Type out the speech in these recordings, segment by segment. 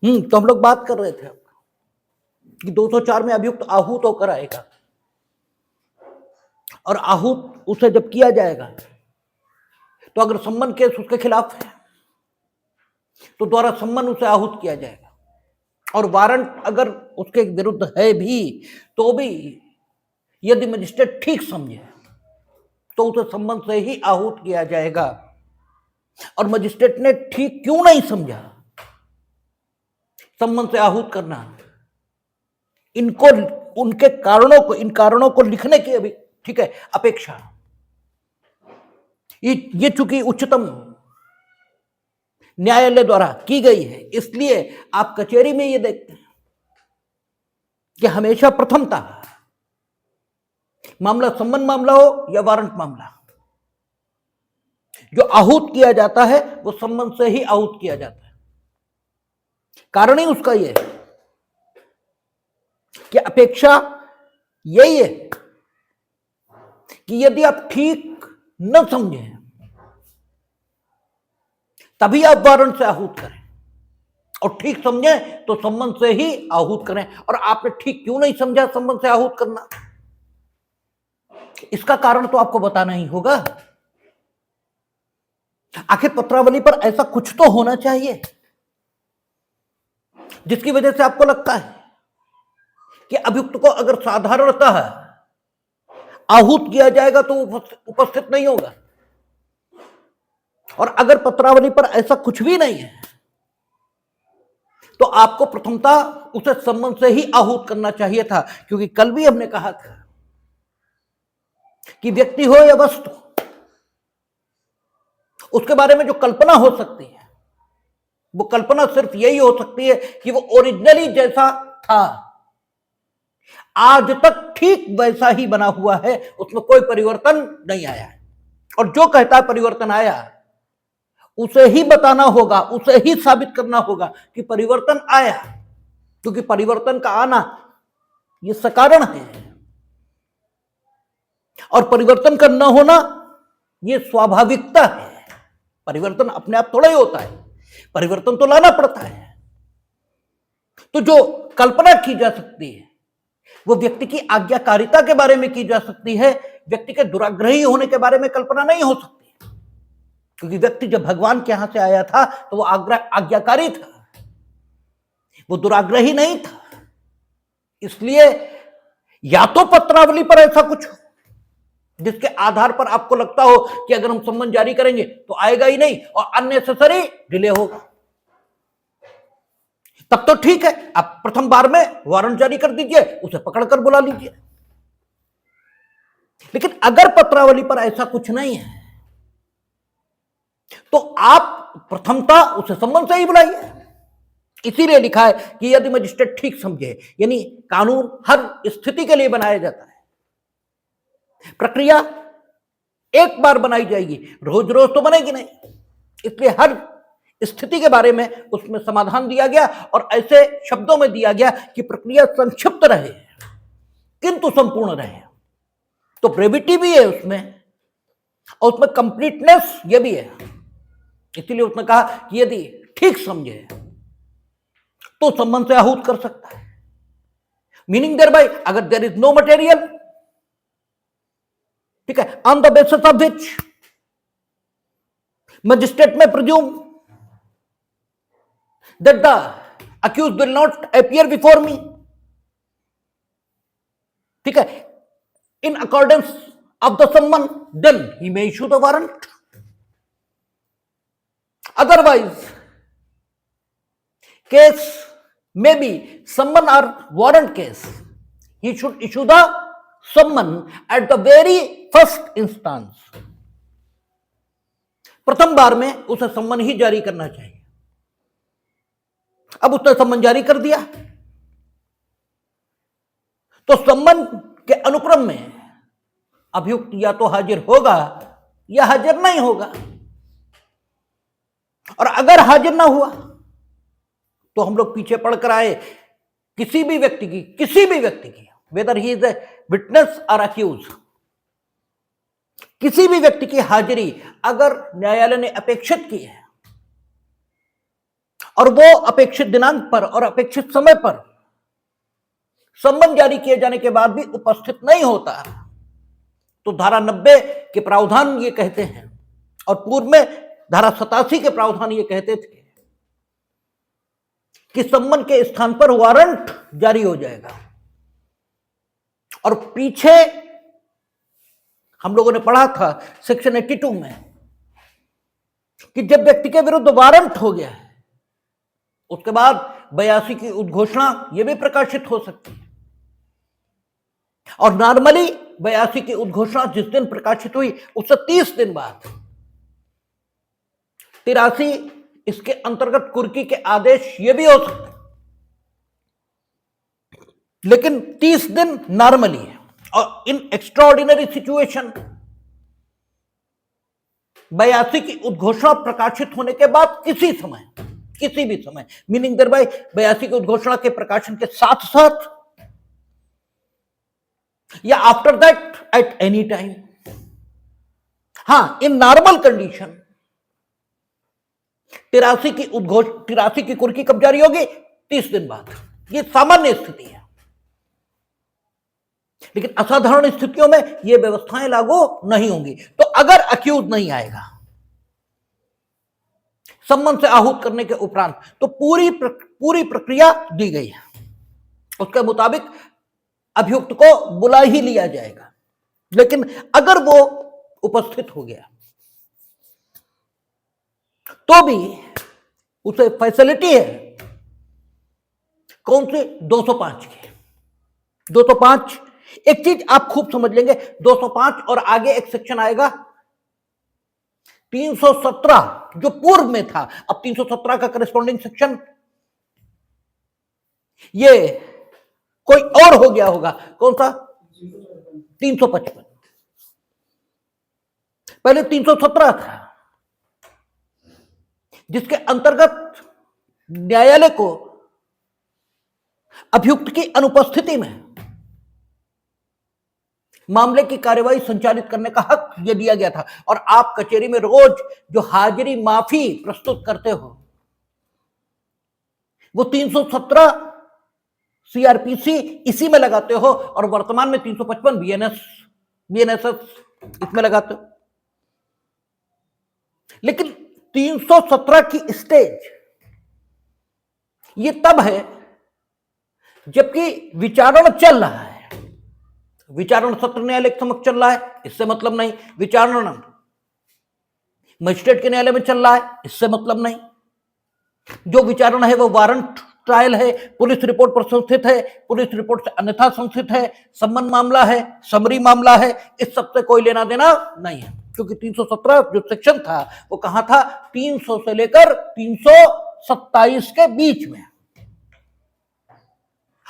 तो हम लोग बात कर रहे थे कि 204 में अभियुक्त आहूत होकर आएगा और आहूत उसे जब किया जाएगा तो अगर सम्मन केस उसके खिलाफ है तो द्वारा सम्मन उसे आहूत किया जाएगा, और वारंट अगर उसके विरुद्ध है भी तो भी यदि मजिस्ट्रेट ठीक समझे तो उसे सम्मन से ही आहूत किया जाएगा। और मजिस्ट्रेट ने ठीक क्यों नहीं समझा सम्मन से आहूत करना, इनको उनके कारणों को, इन कारणों को लिखने की अभी ठीक है अपेक्षा, ये चूंकि उच्चतम न्यायालय द्वारा की गई है, इसलिए आप कचहरी में ये देखते हैं कि हमेशा प्रथमता मामला सम्मन मामला हो या वारंट मामला, जो आहूत किया जाता है वो सम्मन से ही आहूत किया जाता है। कारण ही उसका यह है कि अपेक्षा यही है कि यदि आप ठीक न समझे तभी आप वारंट से आहूत करें, और ठीक समझे तो सम्मन से ही आहूत करें। और आपने ठीक क्यों नहीं समझा सम्मन से आहूत करना, इसका कारण तो आपको बताना ही होगा। आखिर पत्रावली पर ऐसा कुछ तो होना चाहिए जिसकी वजह से आपको लगता है कि अभियुक्त को अगर साधारणतः आहूत किया जाएगा तो उपस्थित नहीं होगा, और अगर पत्रावली पर ऐसा कुछ भी नहीं है तो आपको प्रथमता उसे सम्मन से ही आहूत करना चाहिए था। क्योंकि कल भी हमने कहा था कि व्यक्ति हो या वस्तु, उसके बारे में जो कल्पना हो सकती है वो कल्पना सिर्फ यही हो सकती है कि वो ओरिजिनली जैसा था आज तक ठीक वैसा ही बना हुआ है, उसमें कोई परिवर्तन नहीं आया है। और जो कहता है परिवर्तन आया उसे ही बताना होगा, उसे ही साबित करना होगा कि परिवर्तन आया, क्योंकि परिवर्तन का आना ये सकारण है और परिवर्तन का न होना ये स्वाभाविकता है। परिवर्तन अपने आप थोड़ा ही होता है, परिवर्तन तो लाना पड़ता है। तो जो कल्पना की जा सकती है वो व्यक्ति की आज्ञाकारिता के बारे में की जा सकती है, व्यक्ति के दुराग्रही होने के बारे में कल्पना नहीं हो सकती, क्योंकि व्यक्ति जब भगवान के यहां से आया था तो वो आज्ञाकारी था, वो दुराग्रही नहीं था। इसलिए या तो पत्रावली पर ऐसा कुछ हो जिसके आधार पर आपको लगता हो कि अगर हम सम्मन जारी करेंगे तो आएगा ही नहीं और अननेसेसरी डिले होगा, तब तो ठीक है, आप प्रथम बार में वारंट जारी कर दीजिए, उसे पकड़कर बुला लीजिए। लेकिन अगर पत्रावली पर ऐसा कुछ नहीं है तो आप प्रथमता उसे सम्मन से ही बुलाइए। इसीलिए लिखा है कि यदि मजिस्ट्रेट ठीक समझे, यानी कानून हर स्थिति के लिए बनाया जाता है, प्रक्रिया एक बार बनाई जाएगी, रोज रोज तो बनेगी नहीं, इसलिए हर स्थिति के बारे में उसमें समाधान दिया गया और ऐसे शब्दों में दिया गया कि प्रक्रिया संक्षिप्त रहे किंतु संपूर्ण रहे। तो ब्रेविटी भी है उसमें और उसमें कंप्लीटनेस ये भी है। इसीलिए उसने कहा कि यदि ठीक समझे तो सम्मन से आहूत कर सकता है, मीनिंग देयर बाय अगर देयर इज नो मटेरियल, ठीक है, on the basis of which magistrate में presume that the accused will not appear before me, ठीक है, in accordance of the summon, then he may issue the warrant. Otherwise case may be summon or warrant case, he should issue the summon at the very first instance, प्रथम बार में उसे सम्मन ही जारी करना चाहिए। अब उसने सम्मन जारी कर दिया तो सम्मन के अनुक्रम में अभियुक्त या तो हाजिर होगा या हाजिर नहीं होगा, और अगर हाजिर ना हुआ तो हम लोग पीछे पढ़कर आए किसी भी व्यक्ति की weather he is a witness और अक्यूज, किसी भी व्यक्ति की हाजिरी अगर न्यायालय ने अपेक्षित की है और वो अपेक्षित दिनांक पर और अपेक्षित समय पर सम्मन जारी किए जाने के बाद भी उपस्थित नहीं होता, तो धारा 90 के प्रावधान ये कहते हैं, और पूर्व में धारा 87 के प्रावधान ये कहते थे कि सम्मन के स्थान पर वारंट जारी हो जाएगा। और पीछे हम लोगों ने पढ़ा था सेक्शन 82 में कि जब व्यक्ति के विरुद्ध वारंट हो गया है, उसके बाद 82 की उद्घोषणा यह भी प्रकाशित हो सकती है। और नॉर्मली 82 की उद्घोषणा जिस दिन प्रकाशित हुई उससे 30 दिन बाद 83 इसके अंतर्गत कुर्की के आदेश ये भी हो सकते, लेकिन 30 दिन नॉर्मली है। और इन एक्स्ट्राऑर्डिनरी सिचुएशन 82 की उद्घोषणा प्रकाशित होने के बाद किसी समय, किसी भी समय, मीनिंग देयर बाय 82 की उद्घोषणा के प्रकाशन के साथ साथ या after that at any time. हां, इन नॉर्मल कंडीशन 83 की कुर्की कब जारी होगी? 30 दिन बाद। यह सामान्य स्थिति है, लेकिन असाधारण स्थितियों में यह व्यवस्थाएं लागू नहीं होंगी। तो अगर अक्यूज नहीं आएगा सम्मन से आहूत करने के उपरांत, तो पूरी प्रक्रिया दी गई है, उसके मुताबिक अभियुक्त को बुला ही लिया जाएगा। लेकिन अगर वो उपस्थित हो गया तो भी उसे फैसिलिटी है, कौन सी? 205 की। 205 एक चीज आप खूब समझ लेंगे, 205 और आगे एक सेक्शन आएगा 317 जो पूर्व में था। अब 317 का करस्पॉन्डिंग सेक्शन ये कोई और हो गया होगा। कौन सा? 355। पहले 317 था, जिसके अंतर्गत न्यायालय को अभियुक्त की अनुपस्थिति में मामले की कार्यवाही संचालित करने का हक यह दिया गया था। और आप कचहरी में रोज जो हाजिरी माफी प्रस्तुत करते हो, वो 317 सीआरपीसी इसी में लगाते हो, और वर्तमान में 355 बीएनएसएस इसमें लगाते हो। लेकिन 317 की स्टेज ये तब है जबकि विचारण चल रहा है, विचारण सत्र न्यायालय के समक्ष चल रहा है, इससे मतलब नहीं। विचारण मजिस्ट्रेट के न्यायालय में चल रहा है, इससे मतलब नहीं। जो विचारण है वो वारंट ट्रायल है, पुलिस रिपोर्ट पर संस्थित है, पुलिस रिपोर्ट से अन्यथा संस्थित है, सम्मन मामला है, समरी मामला है, इस सब से कोई लेना देना नहीं है। क्योंकि 317 जो सेक्शन था वो कहां था? 300 से लेकर 327 के बीच में।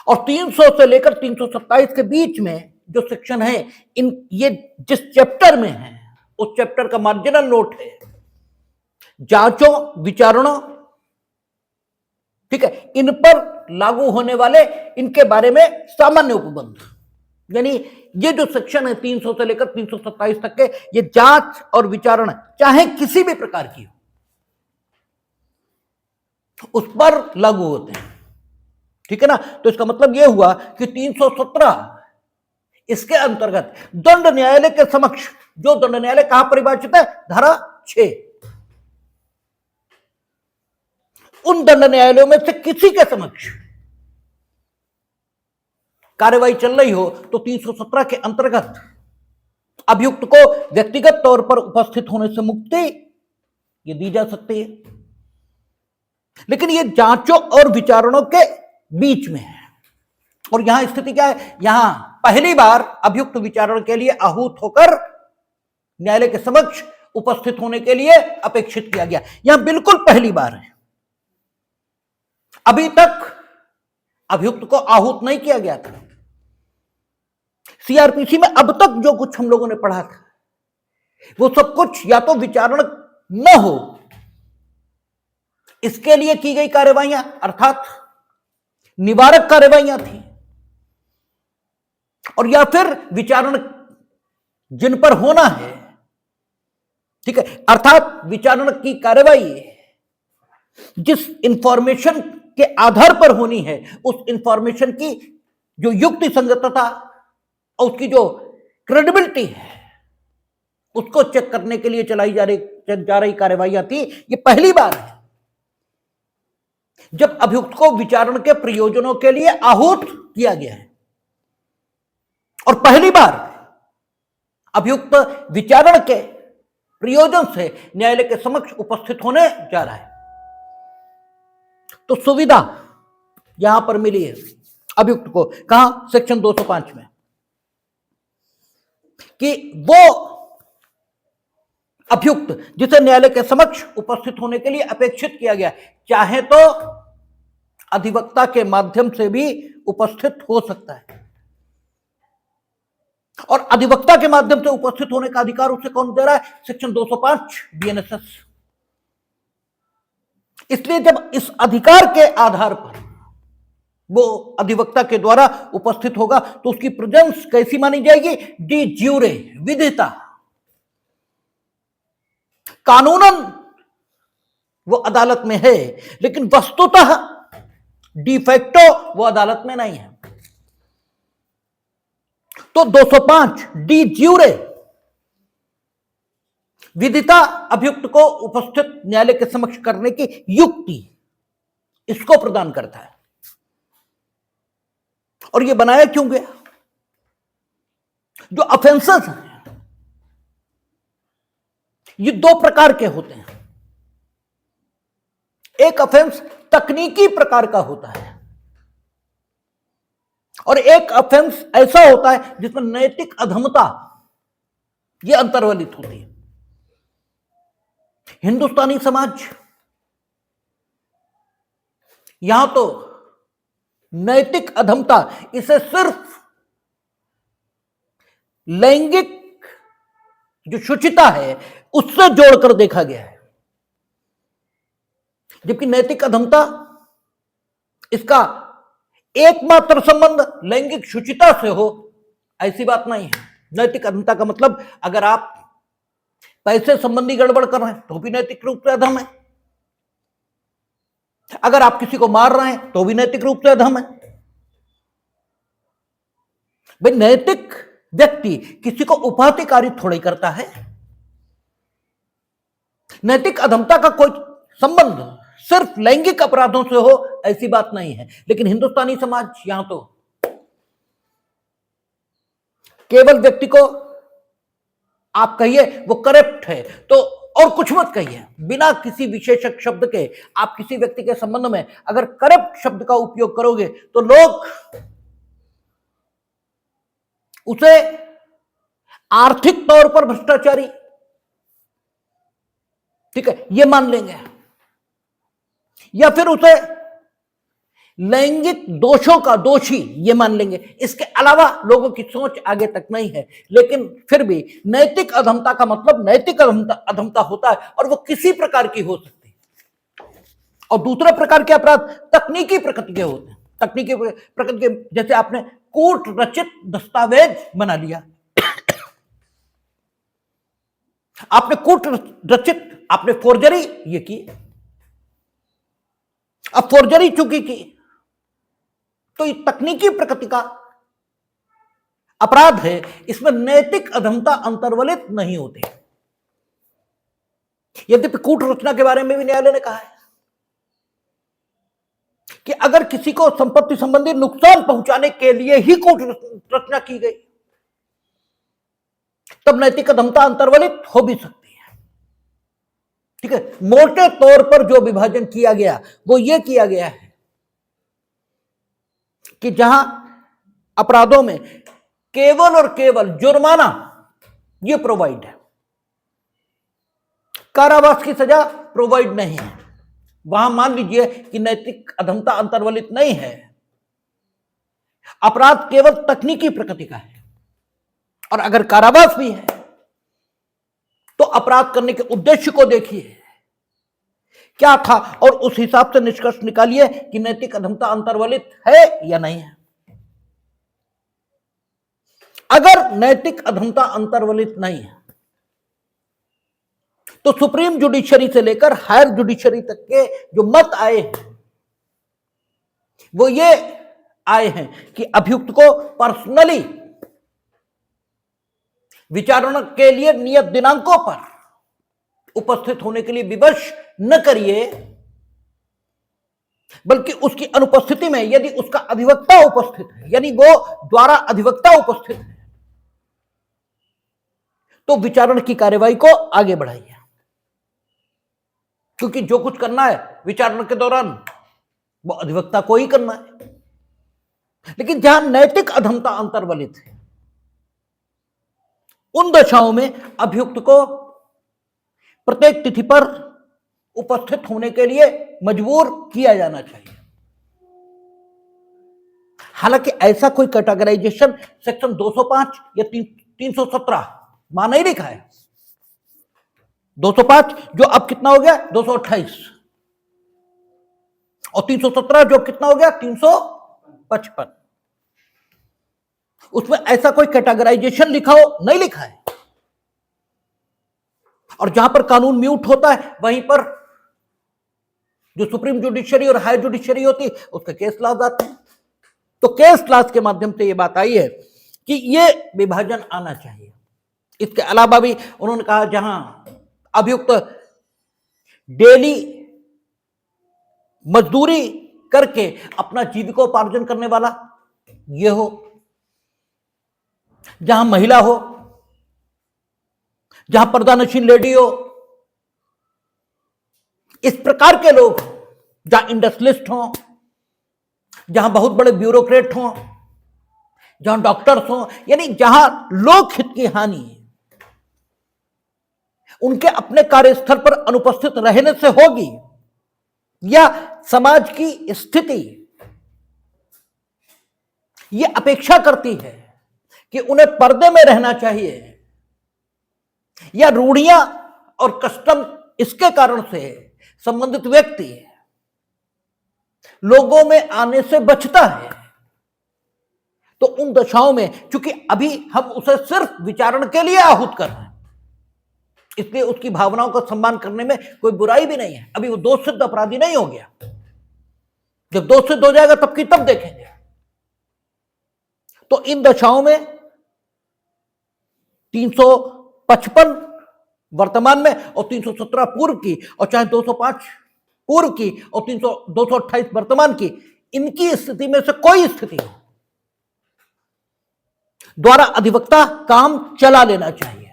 और 300 से लेकर 327 के बीच में जो सेक्शन है, ये जिस चैप्टर में है उस चैप्टर का मार्जिनल नोट है जांचों विचारणों, ठीक है, इन पर लागू होने वाले इनके बारे में सामान्य उपबंध। यानी ये जो सेक्शन है 300 से लेकर 327 तक के, ये जांच और विचारण चाहे किसी भी प्रकार की हो उस पर लागू होते हैं, ठीक है ना। तो इसका मतलब यह हुआ कि 317 इसके अंतर्गत दंड न्यायालय के समक्ष, जो दंड न्यायालय कहां परिभाषित है? धारा 6। उन दंड न्यायालयों में से किसी के समक्ष कार्यवाही चल रही हो तो 317 के अंतर्गत अभियुक्त को व्यक्तिगत तौर पर उपस्थित होने से मुक्ति ये दी जा सकती है। लेकिन ये जांचों और विचारणों के बीच में है। और यहां स्थिति क्या है? यहां पहली बार अभियुक्त विचारण के लिए आहूत होकर न्यायालय के समक्ष उपस्थित होने के लिए अपेक्षित किया गया। यहां बिल्कुल पहली बार है। अभी तक अभियुक्त को आहूत नहीं किया गया था। सीआरपीसी में अब तक जो कुछ हम लोगों ने पढ़ा था वो सब कुछ या तो विचारण न हो इसके लिए की गई कार्यवाहियां, अर्थात निवारक कार्यवाहियां थी, और या फिर विचारण जिन पर होना है, ठीक है, अर्थात विचारण की कार्यवाही जिस इंफॉर्मेशन के आधार पर होनी है, उस इंफॉर्मेशन की जो युक्ति संगतता और उसकी जो क्रेडिबिलिटी है, उसको चेक करने के लिए चलाई जा रही कार्यवाही थी। ये पहली बार है जब अभियुक्त को विचारण के प्रयोजनों के लिए आहूत किया गया है, और पहली बार अभियुक्त विचारण के प्रयोजन से न्यायालय के समक्ष उपस्थित होने जा रहा है। तो सुविधा यहां पर मिली है अभियुक्त को, कहां? सेक्शन 205 में, कि वो अभियुक्त जिसे न्यायालय के समक्ष उपस्थित होने के लिए अपेक्षित किया गया, चाहे तो अधिवक्ता के माध्यम से भी उपस्थित हो सकता है, और अधिवक्ता के माध्यम से उपस्थित होने का अधिकार उसे कौन दे रहा है? Section 205 BNSS. इसलिए जब इस अधिकार के आधार पर वो अधिवक्ता के द्वारा उपस्थित होगा तो उसकी प्रेजेंस कैसी मानी जाएगी? डी ज्यूरे, विधिता। कानूनन वो अदालत में है, लेकिन वस्तुतः डिफेक्टो वो अदालत में नहीं है। तो 205 डी ज्यूरे, विधिता अभियुक्त को उपस्थित न्यायालय के समक्ष करने की युक्ति, इसको प्रदान करता है। और ये बनाया क्यों गया? जो ऑफेंसेस हैं ये दो प्रकार के होते हैं। एक ऑफेंस तकनीकी प्रकार का होता है, और एक ऑफेंस ऐसा होता है जिसमें नैतिक अधमता ये अंतर्वलित होती है। हिंदुस्तानी समाज यहां तो नैतिक अधमता इसे सिर्फ लैंगिक जो शुचिता है उससे जोड़कर देखा गया है, जबकि नैतिक अधमता इसका एकमात्र संबंध लैंगिक शुचिता से हो ऐसी बात नहीं है। नैतिक अधमता का मतलब अगर आप पैसे संबंधी गड़बड़ कर रहे हैं तो भी नैतिक रूप से अधम है, अगर आप किसी को मार रहे हैं तो भी नैतिक रूप से अधम है। भाई नैतिक व्यक्ति किसी को उपाधिकारी थोड़ी करता है। नैतिक अधमता का कोई संबंध सिर्फ लैंगिक अपराधों से हो ऐसी बात नहीं है, लेकिन हिंदुस्तानी समाज यहां तो केवल व्यक्ति को आप कहिए वो करप्ट है तो, और कुछ मत कहिए, बिना किसी विशेषक शब्द के आप किसी व्यक्ति के संबंध में अगर करप्ट शब्द का उपयोग करोगे तो लोग उसे आर्थिक तौर पर भ्रष्टाचारी, ठीक है, ये मान लेंगे, या फिर उसे लैंगिक दोषों का दोषी ये मान लेंगे। इसके अलावा लोगों की सोच आगे तक नहीं है। लेकिन फिर भी नैतिक अधमता का मतलब नैतिक अधमता होता है, और वो किसी प्रकार की हो सकती है। और दूसरा प्रकार के अपराध तकनीकी प्रकृति के होते हैं। तकनीकी प्रकृति के, जैसे आपने कोर्ट रचित दस्तावेज बना लिया, आपने कोर्ट रचित, आपने फोर्जरी ये की। अब फोर्जरी चूंकि की तो ये तकनीकी प्रकृति का अपराध है, इसमें नैतिक अधमता अंतर्वलित नहीं होती। यद्यपि कूट रचना के बारे में भी न्यायालय ने कहा है कि अगर किसी को संपत्ति संबंधी नुकसान पहुंचाने के लिए ही कूट रचना की गई तब नैतिक अधमता अंतर्वलित हो भी सकती है। ठीक है, मोटे तौर पर जो विभाजन किया गया वो ये किया गया है कि जहां अपराधों में केवल और केवल जुर्माना ये प्रोवाइड है, कारावास की सजा प्रोवाइड नहीं है, वहां मान लीजिए कि नैतिक अधमता अंतर्वलित नहीं है, अपराध केवल तकनीकी प्रकृति का है। और अगर कारावास भी है तो अपराध करने के उद्देश्य को देखिए क्या था, और उस हिसाब से निष्कर्ष निकालिए कि नैतिक अधमता अंतर्वलित है या नहीं है। अगर नैतिक अधमता अंतर्वलित नहीं है तो सुप्रीम जुडिशरी से लेकर हायर जुडिशरी तक के जो मत आए हैं वो ये आए हैं कि अभियुक्त को पर्सनली विचारणा के लिए नियत दिनांकों पर उपस्थित होने के लिए विवश न करिए, बल्कि उसकी अनुपस्थिति में यदि उसका अधिवक्ता उपस्थित है, यानी वो द्वारा अधिवक्ता उपस्थित है, तो विचारण की कार्यवाही को आगे बढ़ाइए। क्योंकि जो कुछ करना है विचारण के दौरान वो अधिवक्ता को ही करना है। लेकिन जहां नैतिक अधमता अंतर्वलित है, उन दशाओं में अभियुक्त को प्रत्येक तिथि पर उपस्थित होने के लिए मजबूर किया जाना चाहिए। हालांकि ऐसा कोई कैटेगराइजेशन सेक्शन 205 या 317 वहां नहीं लिखा है। 205 जो अब कितना हो गया 228, और 317 जो कितना हो गया 355, उसमें ऐसा कोई कैटेगराइजेशन लिखा हो नहीं लिखा है। और जहां पर कानून म्यूट होता है वहीं पर जो सुप्रीम जुडिशरी और हायर जुडिशरी होती है उसके केस लॉज आते हैं। तो केस लॉज के माध्यम से यह बात आई है कि यह विभाजन आना चाहिए। इसके अलावा भी उन्होंने कहा जहां अभियुक्त डेली मजदूरी करके अपना जीविकोपार्जन करने वाला ये हो, जहां महिला हो, जहां पर्दानशीन लेडी हो, इस प्रकार के लोग, जहां इंडस्ट्रियलिस्ट हो, जहां बहुत बड़े ब्यूरोक्रेट हो, जहां डॉक्टर्स हो, यानी जहां लोक हित की हानि है, उनके अपने कार्यस्थल पर अनुपस्थित रहने से होगी, या समाज की स्थिति यह अपेक्षा करती है कि उन्हें पर्दे में रहना चाहिए, या रूढ़ियां और कस्टम इसके कारण से संबंधित व्यक्ति लोगों में आने से बचता है, तो उन दशाओं में चूंकि अभी हम उसे सिर्फ विचारण के लिए आहूत कर रहे हैं, इसलिए उसकी भावनाओं का सम्मान करने में कोई बुराई भी नहीं है। अभी वो दोष सिद्ध अपराधी नहीं हो गया। जब दोष सिद्ध हो जाएगा तब की तब देखेंगे। तो इन दशाओं में 355 वर्तमान में और 317 पूर्व की, और चाहे 205 पूर्व की और 228 वर्तमान की, इनकी स्थिति में से कोई स्थिति हो, द्वारा अधिवक्ता काम चला लेना चाहिए।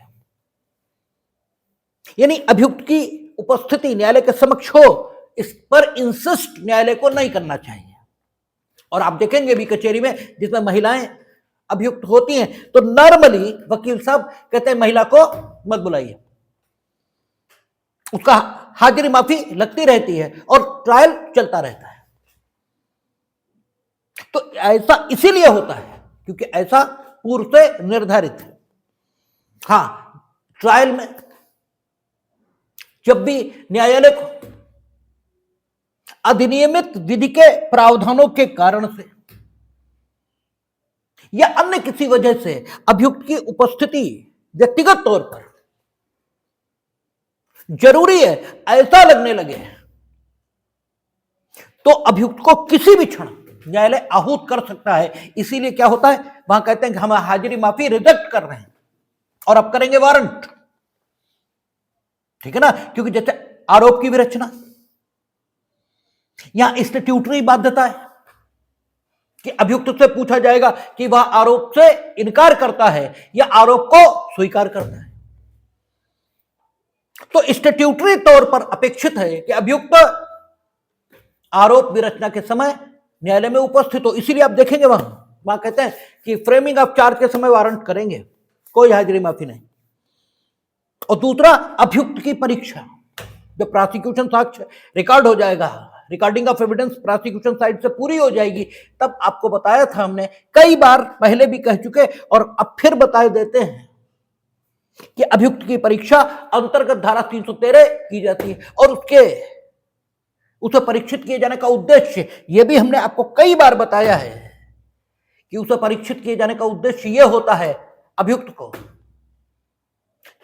यानी अभियुक्त की उपस्थिति न्यायालय के समक्ष हो, इस पर इंसिस्ट न्यायालय को नहीं करना चाहिए। और आप देखेंगे भी कचहरी में जिसमें महिलाएं अभियुक्त होती हैं तो नॉर्मली वकील साहब कहते हैं महिला को मत बुलाइए, उसका हाजिरी माफी लगती रहती है और ट्रायल चलता रहता है। तो ऐसा इसीलिए होता है क्योंकि ऐसा पूर्व से निर्धारित है। हां, ट्रायल में जब भी न्यायालय को अधिनियमित विधि के प्रावधानों के कारण से या अन्य किसी वजह से अभियुक्त की उपस्थिति व्यक्तिगत तौर पर जरूरी है ऐसा लगने लगे तो अभियुक्त को किसी भी क्षण न्यायालय आहूत कर सकता है। इसीलिए क्या होता है, वहां कहते हैं कि हम हाजिरी माफी रिजेक्ट कर रहे हैं और अब करेंगे वारंट, ठीक है ना। क्योंकि जैसे आरोप की विरचना, यहां स्टैट्यूटरी बाध्यता है कि अभियुक्त से पूछा जाएगा कि वह आरोप से इनकार करता है या आरोप को स्वीकार करता है। तो स्टैट्यूटरी तौर पर अपेक्षित है कि अभियुक्त आरोप विरचना के समय न्यायालय में उपस्थित हो। इसीलिए आप देखेंगे वहां कहते हैं कि फ्रेमिंग ऑफ चार्ज के समय वारंट करेंगे, कोई हाजिरी माफी नहीं। और दूसरा, अभियुक्त की परीक्षा, जब प्रोसिक्यूशन साक्ष्य रिकॉर्ड हो जाएगा, recording of evidence prosecution side से पूरी हो जाएगी, तब आपको बताया था हमने, कई बार पहले भी कह चुके और अब फिर बताए देते हैं कि अभियुक्त की परीक्षा अंतर्गत धारा 313 की जाती है। और उसे परीक्षित किए जाने का उद्देश्य, यह भी हमने आपको कई बार बताया है कि उसे परीक्षित किए जाने का उद्देश्य यह होता है अभियुक्त को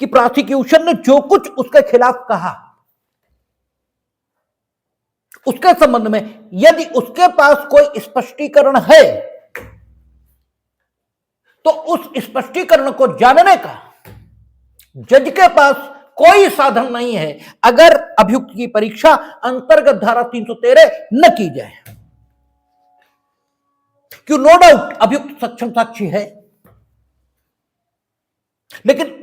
कि प्रोसिक्यूशन ने जो कुछ उसके खिलाफ कहा उसके संबंध में यदि उसके पास कोई स्पष्टीकरण है तो उस स्पष्टीकरण को जानने का जज के पास कोई साधन नहीं है अगर अभियुक्त की परीक्षा अंतर्गत धारा 313 न की जाए। क्यों, नो डाउट अभियुक्त सक्षम साक्षी है, लेकिन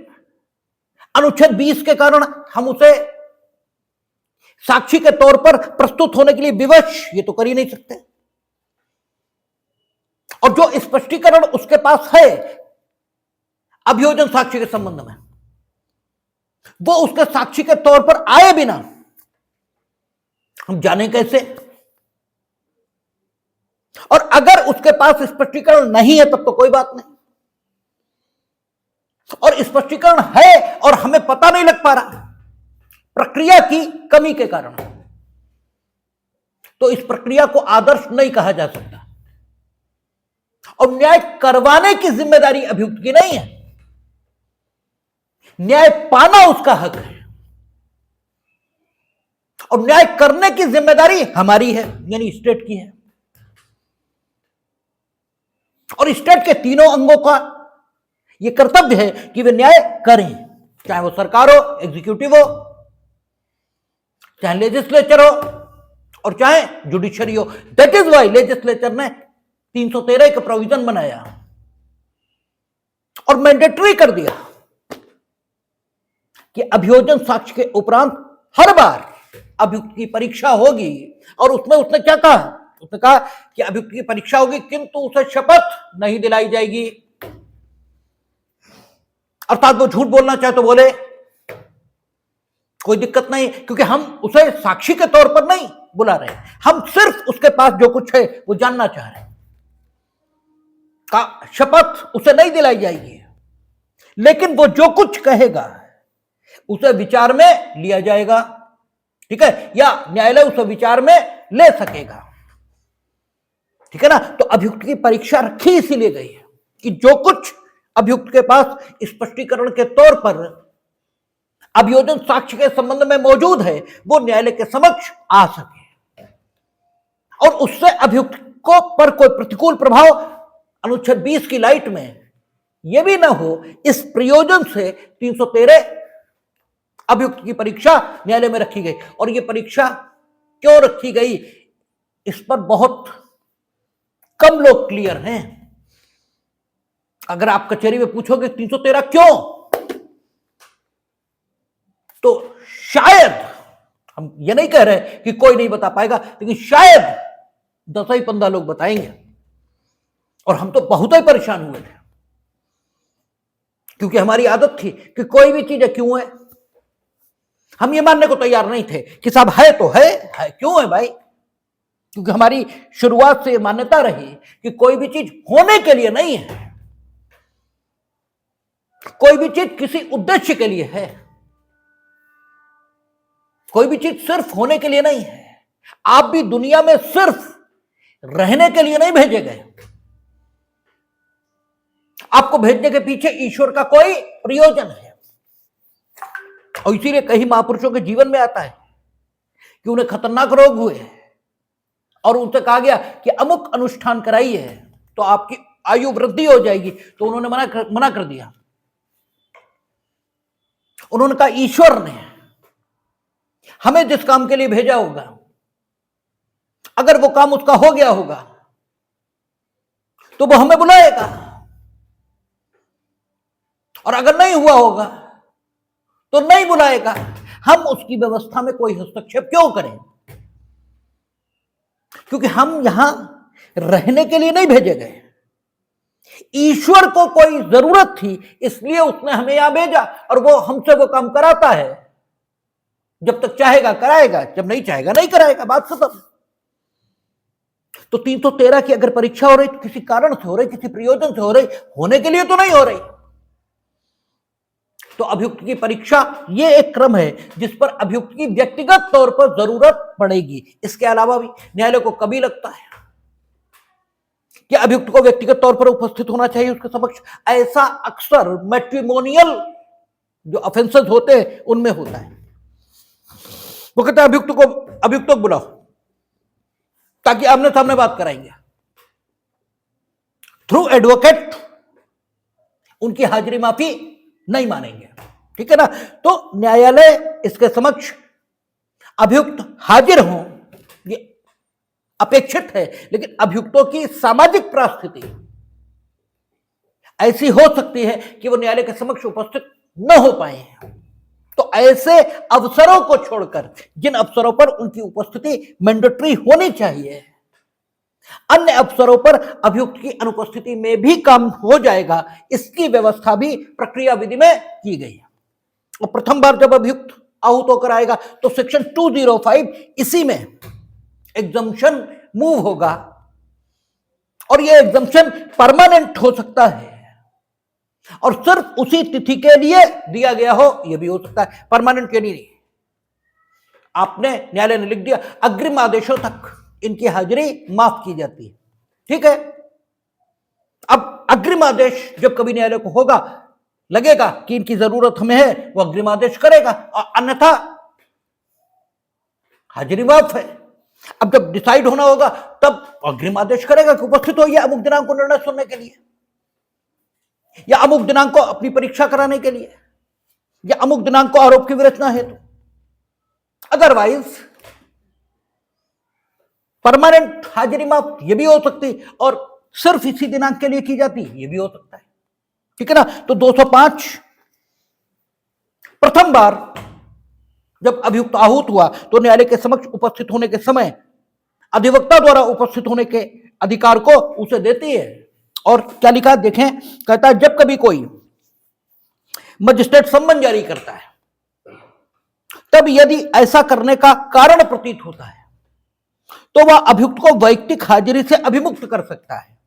अनुच्छेद 20 के कारण हम उसे साक्षी के तौर पर प्रस्तुत होने के लिए विवश ये तो कर ही नहीं सकते। और जो स्पष्टीकरण उसके पास है अभियोजन साक्षी के संबंध में, वो उसके साक्षी के तौर पर आए बिना हम जाने कैसे। और अगर उसके पास स्पष्टीकरण नहीं है तब तो कोई बात नहीं, और स्पष्टीकरण है और हमें पता नहीं लग पा रहा प्रक्रिया की कमी के कारण, तो इस प्रक्रिया को आदर्श नहीं कहा जा सकता। और न्याय करवाने की जिम्मेदारी अभियुक्त की नहीं है, न्याय पाना उसका हक है, और न्याय करने की जिम्मेदारी हमारी है, यानी स्टेट की है। और स्टेट के तीनों अंगों का यह कर्तव्य है कि वे न्याय करें, चाहे वो सरकार हो, एग्जीक्यूटिव हो, चाहे लेजिस्लेचर हो और चाहे जुडिशरी हो। दैट इज वाई लेजिस्लेचर ने 313 का प्रोविजन बनाया और मैंडेटरी कर दिया कि अभियोजन साक्ष्य के उपरांत हर बार अभियुक्त की परीक्षा होगी। और उसमें उसने क्या कहा, उसने कहा कि अभियुक्त की परीक्षा होगी किंतु उसे शपथ नहीं दिलाई जाएगी, अर्थात वो झूठ बोलना चाहे तो बोले, कोई दिक्कत नहीं, क्योंकि हम उसे साक्षी के तौर पर नहीं बुला रहे, हम सिर्फ उसके पास जो कुछ है वो जानना चाह रहे हैं। का शपथ उसे नहीं दिलाई जाएगी, लेकिन वो जो कुछ कहेगा उसे विचार में लिया जाएगा, ठीक है, या न्यायालय उसे विचार में ले सकेगा, ठीक है ना। तो अभियुक्त की परीक्षा रखी इसीलिए गई है कि जो कुछ अभियुक्त के पास स्पष्टीकरण के तौर पर अभियोजन साक्ष्य के संबंध में मौजूद है वो न्यायालय के समक्ष आ सके और उससे अभियुक्त को पर कोई प्रतिकूल प्रभाव अनुच्छेद 20 की लाइट में यह भी ना हो। इस प्रयोजन से 313 अभियुक्त की परीक्षा न्यायालय में रखी गई। और यह परीक्षा क्यों रखी गई इस पर बहुत कम लोग क्लियर हैं। अगर आप कचहरी में पूछोगे 313 क्यों, तो शायद, हम ये नहीं कह रहे कि कोई नहीं बता पाएगा, लेकिन शायद 10 ही 15 लोग बताएंगे। और हम तो बहुत ही परेशान हुए थे, क्योंकि हमारी आदत थी कि कोई भी चीज है क्यों है, हम ये मानने को तैयार नहीं थे कि साहब है तो है क्यों है भाई, क्योंकि हमारी शुरुआत से मान्यता रही कि कोई भी चीज होने के लिए नहीं है, कोई भी चीज किसी उद्देश्य के लिए है, कोई भी चीज सिर्फ होने के लिए नहीं है। आप भी दुनिया में सिर्फ रहने के लिए नहीं भेजे गए, आपको भेजने के पीछे ईश्वर का कोई प्रयोजन है। और इसीलिए कई महापुरुषों के जीवन में आता है कि उन्हें खतरनाक रोग हुए और उनसे कहा गया कि अमुक अनुष्ठान कराइए तो आपकी आयु वृद्धि हो जाएगी, तो उन्होंने मना कर दिया। उन्होंने कहा ईश्वर ने हमें जिस काम के लिए भेजा होगा, अगर वो काम उसका हो गया होगा तो वो हमें बुलाएगा, और अगर नहीं हुआ होगा तो नहीं बुलाएगा। हम उसकी व्यवस्था में कोई हस्तक्षेप क्यों करें, क्योंकि हम यहां रहने के लिए नहीं भेजे गए। ईश्वर को कोई जरूरत थी इसलिए उसने हमें यहां भेजा, और वो हमसे वो काम कराता है। जब तक चाहेगा कराएगा, जब नहीं चाहेगा नहीं कराएगा, बात खत्म। तो 313 की अगर परीक्षा हो रही तो किसी कारण से हो रही, किसी प्रयोजन से हो रही, होने के लिए तो नहीं हो रही। तो अभियुक्त की परीक्षा ये एक क्रम है जिस पर अभियुक्त की व्यक्तिगत तौर पर जरूरत पड़ेगी। इसके अलावा भी न्यायालय को कभी लगता है कि अभियुक्त को व्यक्तिगत तौर पर उपस्थित होना चाहिए उसके समक्ष, ऐसा अक्सर मैट्रिमोनियल जो ऑफेंसेस होते हैं उनमें होता है। वो कहता है अभियुक्त को बुलाओ ताकि आमने सामने बात कराएंगे। थ्रू एडवोकेट उनकी हाजिरी माफी नहीं मानेंगे, ठीक है ना। तो न्यायालय इसके समक्ष अभियुक्त हाजिर हों ये अपेक्षित है, लेकिन अभियुक्तों की सामाजिक परिस्थिति ऐसी हो सकती है कि वो न्यायालय के समक्ष उपस्थित न हो पाए। तो ऐसे अवसरों को छोड़कर जिन अवसरों पर उनकी उपस्थिति मैंडेटरी होनी चाहिए, अन्य अवसरों पर अभियुक्त की अनुपस्थिति में भी काम हो जाएगा, इसकी व्यवस्था भी प्रक्रिया विधि में की गई है। और प्रथम बार जब अभियुक्त आहूत होकर आएगा तो सेक्शन 205 इसी में एग्जम्पशन मूव होगा, और यह एग्जम्पशन परमानेंट हो सकता है और सिर्फ उसी तिथि के लिए दिया गया हो, यह भी हो सकता है, परमानेंट के लिए नहीं। आपने न्यायालय ने लिख दिया अग्रिम आदेशों तक इनकी हाजिरी माफ की जाती है, ठीक है। अब अग्रिम आदेश जब कभी न्यायालय को होगा, लगेगा कि इनकी जरूरत हमें है, वो अग्रिम आदेश करेगा, और अन्यथा हाजिरी माफ है। अब जब डिसाइड होना होगा तब अग्रिम आदेश करेगा कि उपस्थित होइए अमुक दिनांक को निर्णय सुनने के लिए, या अमुक दिनांक को अपनी परीक्षा कराने के लिए, या अमुक दिनांक को आरोप की विवेचना हेतु। अदरवाइज परमानेंट हाजिरी माफ ये भी हो सकती, और सिर्फ इसी दिनांक के लिए की जाती, ये भी हो सकता है, ठीक है ना। तो 205 प्रथम बार जब अभियुक्त आहूत हुआ तो न्यायालय के समक्ष उपस्थित होने के समय अधिवक्ता द्वारा उपस्थित होने के अधिकार को उसे देती है। और क्या लिखा देखें, कहता है जब कभी कोई मजिस्ट्रेट सम्मन जारी करता है तब यदि ऐसा करने का कारण प्रतीत होता है तो वह अभियुक्त को वैयक्तिक हाजिरी से अभिमुक्त कर सकता है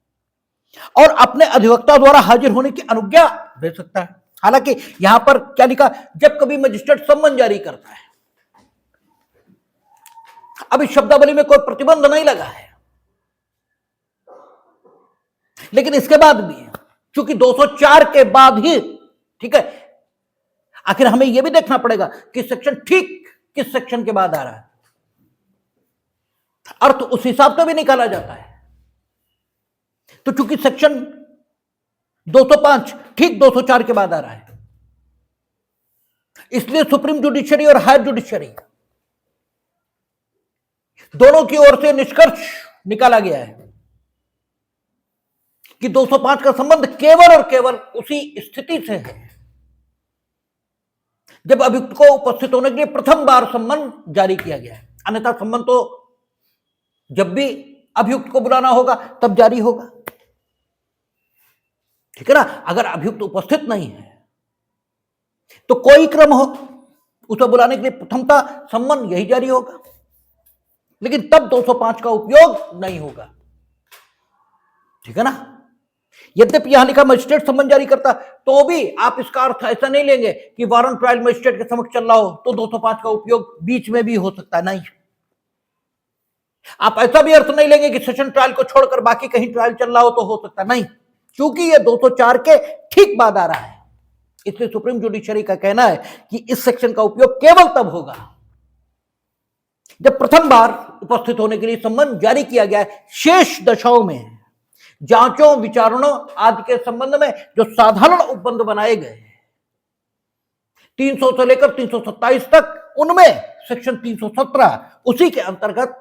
और अपने अधिवक्ता द्वारा हाजिर होने की अनुज्ञा दे सकता है। हालांकि यहां पर क्या लिखा, जब कभी मजिस्ट्रेट सम्मन जारी करता है, अभी शब्दावली में कोई प्रतिबंध नहीं लगा है, लेकिन इसके बाद भी चूंकि 204 के बाद ही, ठीक है, आखिर हमें यह भी देखना पड़ेगा कि सेक्शन ठीक किस सेक्शन के बाद आ रहा है, अर्थ उस हिसाब से भी निकाला जाता है। तो चूंकि सेक्शन 205 ठीक 204 के बाद आ रहा है, इसलिए सुप्रीम जुडिशरी और हायर जुडिशरी दोनों की ओर से निष्कर्ष निकाला गया है कि 205 का संबंध केवल और केवल उसी स्थिति से है जब अभियुक्त को उपस्थित होने के लिए प्रथम बार सम्मन जारी किया गया है। अन्यथा सम्मन तो जब भी अभियुक्त को बुलाना होगा तब जारी होगा, ठीक है ना। अगर अभियुक्त उपस्थित नहीं है तो कोई क्रम हो, उसे बुलाने के लिए प्रथमता सम्मन यही जारी होगा, लेकिन तब 205 का उपयोग नहीं होगा, ठीक है ना। यद्यपि यहां लिखा मजिस्ट्रेट सम्मन जारी करता, तो भी आप इसका अर्थ ऐसा नहीं लेंगे कि वारंट ट्रायल मजिस्ट्रेट के समक्ष चल रहा हो तो 205 का उपयोग बीच में भी हो सकता है, नहीं। आप ऐसा भी अर्थ नहीं लेंगे कि सेशन ट्रायल को छोड़कर बाकी कहीं ट्रायल चल रहा हो तो हो सकता, नहीं। क्योंकि ये 204 के ठीक बाद आ रहा है, इसलिए सुप्रीम जुडिशरी का कहना है कि इस सेक्शन का उपयोग केवल तब होगा जब प्रथम बार उपस्थित होने के लिए सम्मन जारी किया गया है। शेष दशाओं में जांचों विचारणों आदि के संबंध में जो साधारण उपबंध बनाए गए 300 से लेकर 327 तक, उनमें सेक्शन 317 उसी के अंतर्गत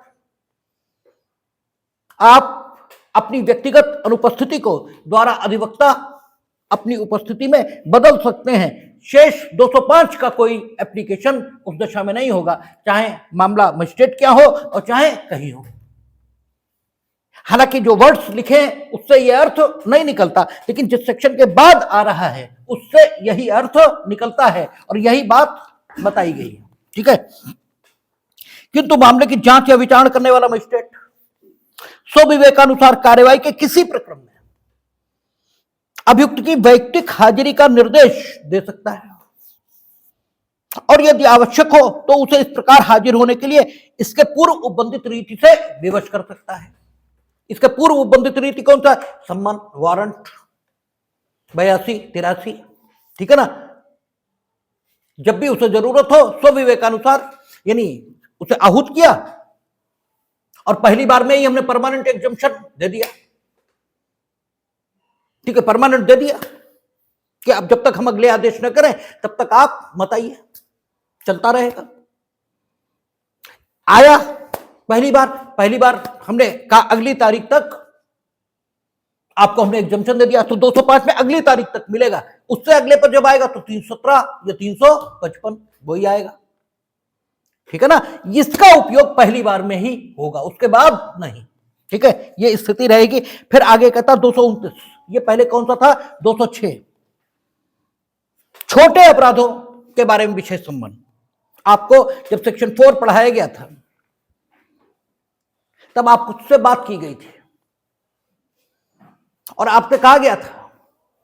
आप अपनी व्यक्तिगत अनुपस्थिति को द्वारा अधिवक्ता अपनी उपस्थिति में बदल सकते हैं। शेष 205 का कोई एप्लीकेशन उस दशा में नहीं होगा, चाहे मामला मजिस्ट्रेट क्या हो और चाहे कहीं हो। हालांकि जो वर्ड्स लिखे उससे यह अर्थ नहीं निकलता, लेकिन जिस सेक्शन के बाद आ रहा है उससे यही अर्थ निकलता है और यही बात बताई गई है, ठीक है। किंतु मामले की जांच या विचारण करने वाला मजिस्ट्रेट स्वविवेकानुसार कार्यवाही के किसी प्रक्रम में अभियुक्त की वैयक्तिक हाजिरी का निर्देश दे सकता है और यदि आवश्यक हो तो उसे इस प्रकार हाजिर होने के लिए इसके पूर्व उपबंधित रीति से विवश कर सकता है। इसके पूर्व उपबंधित रीति कौन सा? सम्मन, वारंट 82, 83, ठीक है ना। जब भी उसे जरूरत हो स्वविवेकानुसार यानी उसे आहूत किया, और पहली बार में ही हमने परमानेंट एग्जम्पशन दे दिया। ठीक है, परमानेंट दे दिया कि अब जब तक हम अगले आदेश न करें तब तक आप मत आइए, चलता रहेगा। आया पहली बार हमने कहा अगली तारीख तक आपको हमने एग्जम्पशन दे दिया, तो 205 में अगली तारीख तक मिलेगा। उससे अगले पर जब आएगा तो 317 या 355 वही आएगा। ठीक है ना, इसका उपयोग पहली बार में ही होगा, उसके बाद नहीं। ठीक है, ये स्थिति रहेगी। फिर आगे कहता 229, ये पहले कौन सा था? 206, छोटे अपराधों के बारे में विशेष संबंध। आपको जब सेक्शन 4 पढ़ाया गया था तब आपसे बात की गई थी और आपसे कहा गया था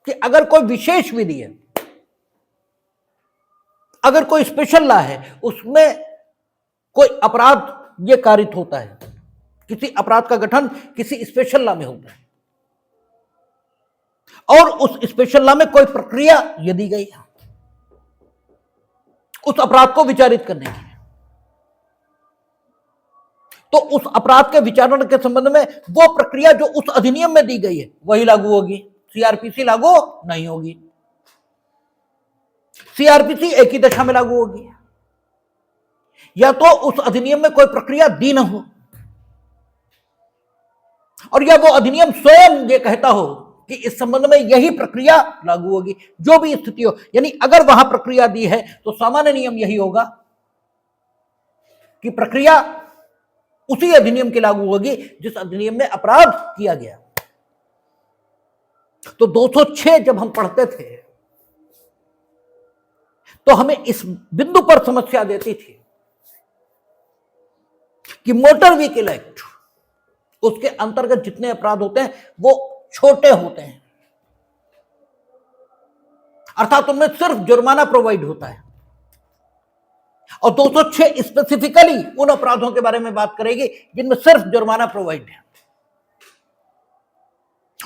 कि अगर कोई विशेष विधि है, अगर कोई स्पेशल लॉ है, उसमें कोई अपराध ये कारित होता है, किसी अपराध का गठन किसी स्पेशल लॉ में होता है, और उस स्पेशल लॉ में कोई प्रक्रिया यदि गई है उस अपराध को विचारित करने की, तो उस अपराध के विचारण के संबंध में वो प्रक्रिया जो उस अधिनियम में दी गई है वही लागू होगी, सीआरपीसी लागू नहीं होगी। सीआरपीसी एक ही दशा में लागू होगी, या तो उस अधिनियम में कोई प्रक्रिया दी न हो, और या वो अधिनियम स्वयं ये कहता हो कि इस संबंध में यही प्रक्रिया लागू होगी, जो भी स्थिति हो। यानी अगर वहां प्रक्रिया दी है तो सामान्य नियम यही होगा कि प्रक्रिया उसी अधिनियम की लागू होगी जिस अधिनियम में अपराध किया गया। तो 206 जब हम पढ़ते थे तो हमें इस बिंदु पर समस्या देती थी कि मोटर व्हीकल एक्ट, उसके अंतर्गत जितने अपराध होते हैं वो छोटे होते हैं, अर्थात उनमें सिर्फ जुर्माना प्रोवाइड होता है। और 206 स्पेसिफिकली उन अपराधों के बारे में बात करेगी जिनमें सिर्फ जुर्माना प्रोवाइड है,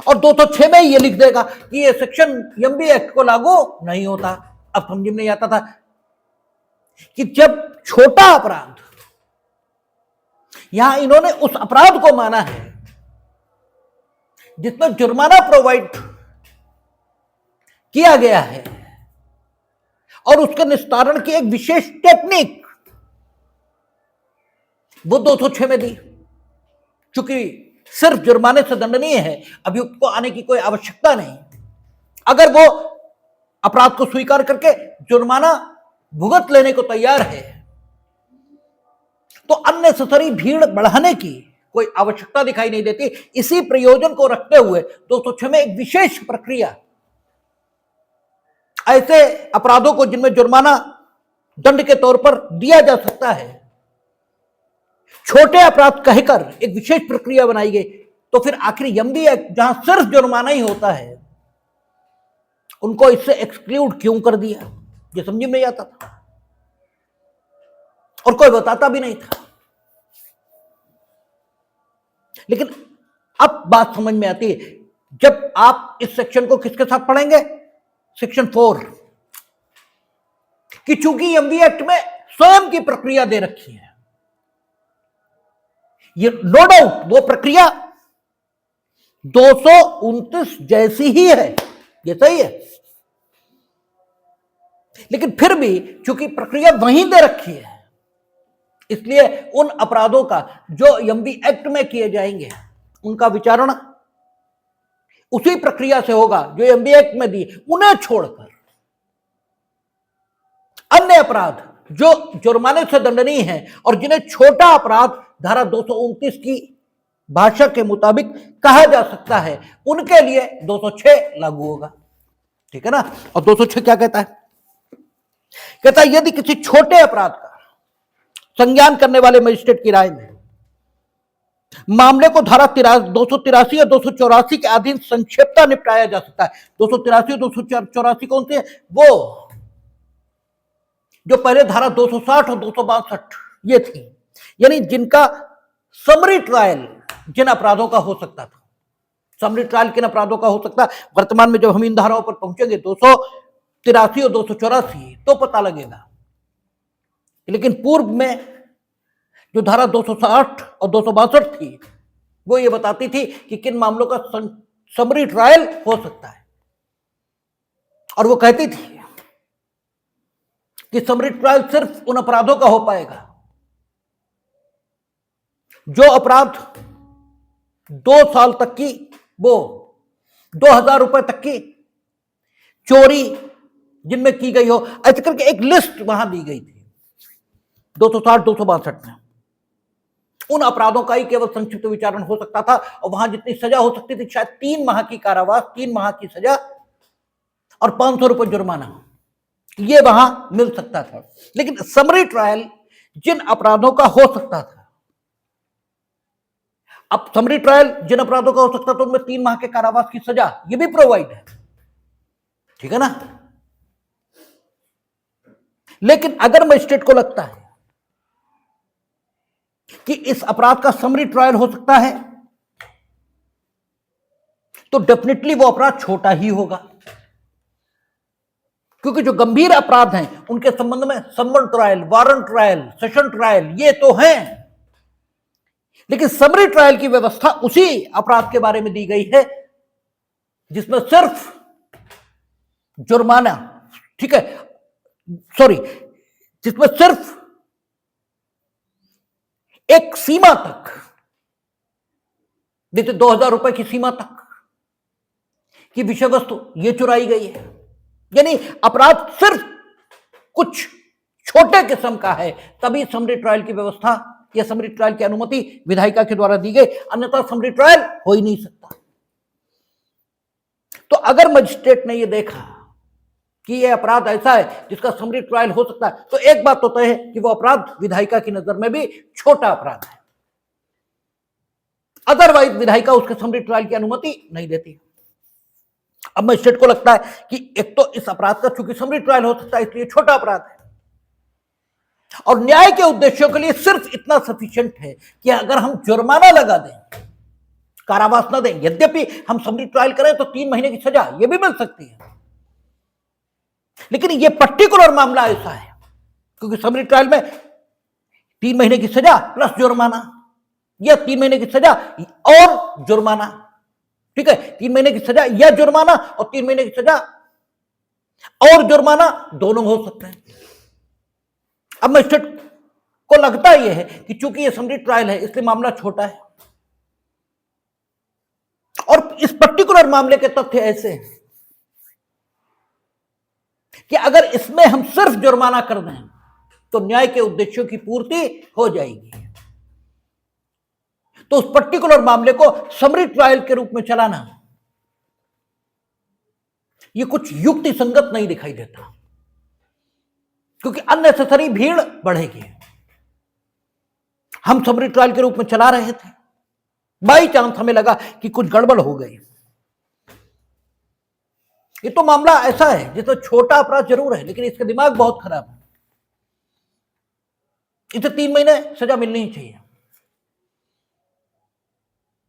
और 206 में ये लिख देगा कि ये सेक्शन एमबी एक्ट को लागू नहीं होता। अब समझ में आता था कि जब छोटा अपराध, यहां इन्होंने उस अपराध को माना है जिसमें जुर्माना प्रोवाइड किया गया है और उसके निस्तारण की एक विशेष टेक्निक वो 206 में दी। चूंकि सिर्फ जुर्माने से दंडनीय है, अभियुक्त को आने की कोई आवश्यकता नहीं। अगर वो अपराध को स्वीकार करके जुर्माना भुगत लेने को तैयार है तो अननेसेसरी भीड़ बढ़ाने की कोई आवश्यकता दिखाई नहीं देती। इसी प्रयोजन को रखते हुए 206 में एक विशेष प्रक्रिया ऐसे अपराधों को जिनमें जुर्माना दंड के तौर पर दिया जा सकता है, छोटे अपराध कहकर एक विशेष प्रक्रिया बनाई गई। तो फिर आखिर एमबी एक्ट जहां सिर्फ जुर्माना ही होता है, उनको इससे एक्सक्लूड क्यों कर दिया? ये समझ में नहीं आता था और कोई बताता भी नहीं था। लेकिन अब बात समझ में आती है जब आप इस सेक्शन को किसके साथ पढ़ेंगे? सेक्शन 4 कि चूंकि एमबी एक्ट में स्वयं की प्रक्रिया दे रखी है, ये नो डाउट वो प्रक्रिया 229 जैसी ही है, ये सही है। लेकिन फिर भी चूंकि प्रक्रिया वहीं दे रखी है, इसलिए उन अपराधों का जो एमबी एक्ट में किए जाएंगे उनका विचारण उसी प्रक्रिया से होगा जो एमबी एक्ट में दी। उन्हें छोड़कर अन्य अपराध जो जुर्माने से दंडनीय है और जिन्हें छोटा अपराध धारा 229 की भाषा के मुताबिक कहा जा सकता है, उनके लिए 206 लागू होगा। ठीक है ना? और 206 क्या कहता है? कहता है यदि किसी छोटे अपराध का संज्ञान करने वाले मजिस्ट्रेट की राय में मामले को धारा 283 या 284 के अधीन संक्षेपता निपटाया जा सकता है। 283 और 284 कौन से? वो जो पहले धारा 260 और 262 ये थी, यानी जिनका समरी ट्रायल जिन अपराधों का हो सकता था। समरी ट्रायल किन अपराधों का हो सकता है? वर्तमान में जब हम इन धाराओं पर पहुंचेंगे 83 और 284 तो पता लगेगा। लेकिन पूर्व में जो धारा 260 और 262 थी वो ये बताती थी कि किन मामलों का समरी ट्रायल हो सकता है, और वो कहती थी कि समरी ट्रायल सिर्फ उन अपराधों का हो पाएगा जो अपराध 2 साल तक की, वो 2000 रुपए तक की चोरी जिनमें की गई हो, ऐसे करके एक लिस्ट वहां दी गई थी 260 262 में। उन अपराधों का ही केवल संक्षिप्त विचारण हो सकता था, और वहां जितनी सजा हो सकती थी शायद 3 माह की कारावास, 3 माह की सजा और 500 रुपए जुर्माना, ये वहां मिल सकता था। लेकिन समरी ट्रायल जिन अपराधों का हो सकता था, अब समरी ट्रायल जिन अपराधों का हो सकता था उनमें 3 माह के कारावास की सजा ये भी प्रोवाइड है, ठीक है ना। लेकिन अगर मजिस्ट्रेट को लगता है कि इस अपराध का समरी ट्रायल हो सकता है तो डेफिनेटली वो अपराध छोटा ही होगा, क्योंकि जो गंभीर अपराध हैं उनके संबंध में summons trial, warrant trial, session trial ये तो हैं। लेकिन समरी ट्रायल की व्यवस्था उसी अपराध के बारे में दी गई है जिसमें सिर्फ जुर्माना, ठीक है, सॉरी, जिसमें सिर्फ एक सीमा तक, जैसे 2000 रुपए की सीमा तक की विषय वस्तु ये चुराई गई है, यानी अपराध सिर्फ कुछ छोटे किस्म का है, तभी समरी ट्रायल की व्यवस्था या समरी ट्रायल की अनुमति विधायिका के द्वारा दी गई, अन्यथा समरी ट्रायल हो ही नहीं सकता। तो अगर मजिस्ट्रेट ने यह देखा कि यह अपराध ऐसा है जिसका समरी ट्रायल हो सकता है, तो एक बात तो तय है कि वो अपराध विधायिका की नजर में भी छोटा अपराध है, अदरवाइज विधायिका उसके समरी ट्रायल की अनुमति नहीं देती। अब मजिस्ट्रेट को लगता है कि एक तो इस अपराध का चूंकि समरी ट्रायल हो सकता है इसलिए छोटा अपराध है, और न्याय के उद्देश्यों के लिए सिर्फ इतना सफिशिएंट है कि अगर हम जुर्माना लगा दें, कारावास न दें, यद्यपि हम समरी ट्रायल करें तो 3 महीने की सजा ये भी मिल सकती है, लेकिन ये पर्टिकुलर मामला ऐसा है क्योंकि समरी ट्रायल में 3 महीने की सजा प्लस जुर्माना, या 3 महीने की सजा और जुर्माना, ठीक है, 3 महीने की सजा या जुर्माना और 3 महीने की सजा और जुर्माना दोनों हो सकते हैं। अब मजिस्ट्रेट को लगता यह है कि चूंकि यह समरी ट्रायल है इसलिए मामला छोटा है, और इस पर्टिकुलर मामले के तथ्य ऐसे हैं कि अगर इसमें हम सिर्फ जुर्माना कर दें तो न्याय के उद्देश्यों की पूर्ति हो जाएगी, तो उस पर्टिकुलर मामले को समरी ट्रायल के रूप में चलाना यह कुछ युक्ति संगत नहीं दिखाई देता, क्योंकि अननेसेसरी भीड़ बढ़ेगी। हम समरी ट्रायल के रूप में चला रहे थे, बाई चांस हमें लगा कि कुछ गड़बड़ हो गई, ये तो मामला ऐसा है जिसमें छोटा अपराध जरूर है लेकिन इसका दिमाग बहुत खराब है, इसे 3 महीने सजा मिलनी ही चाहिए,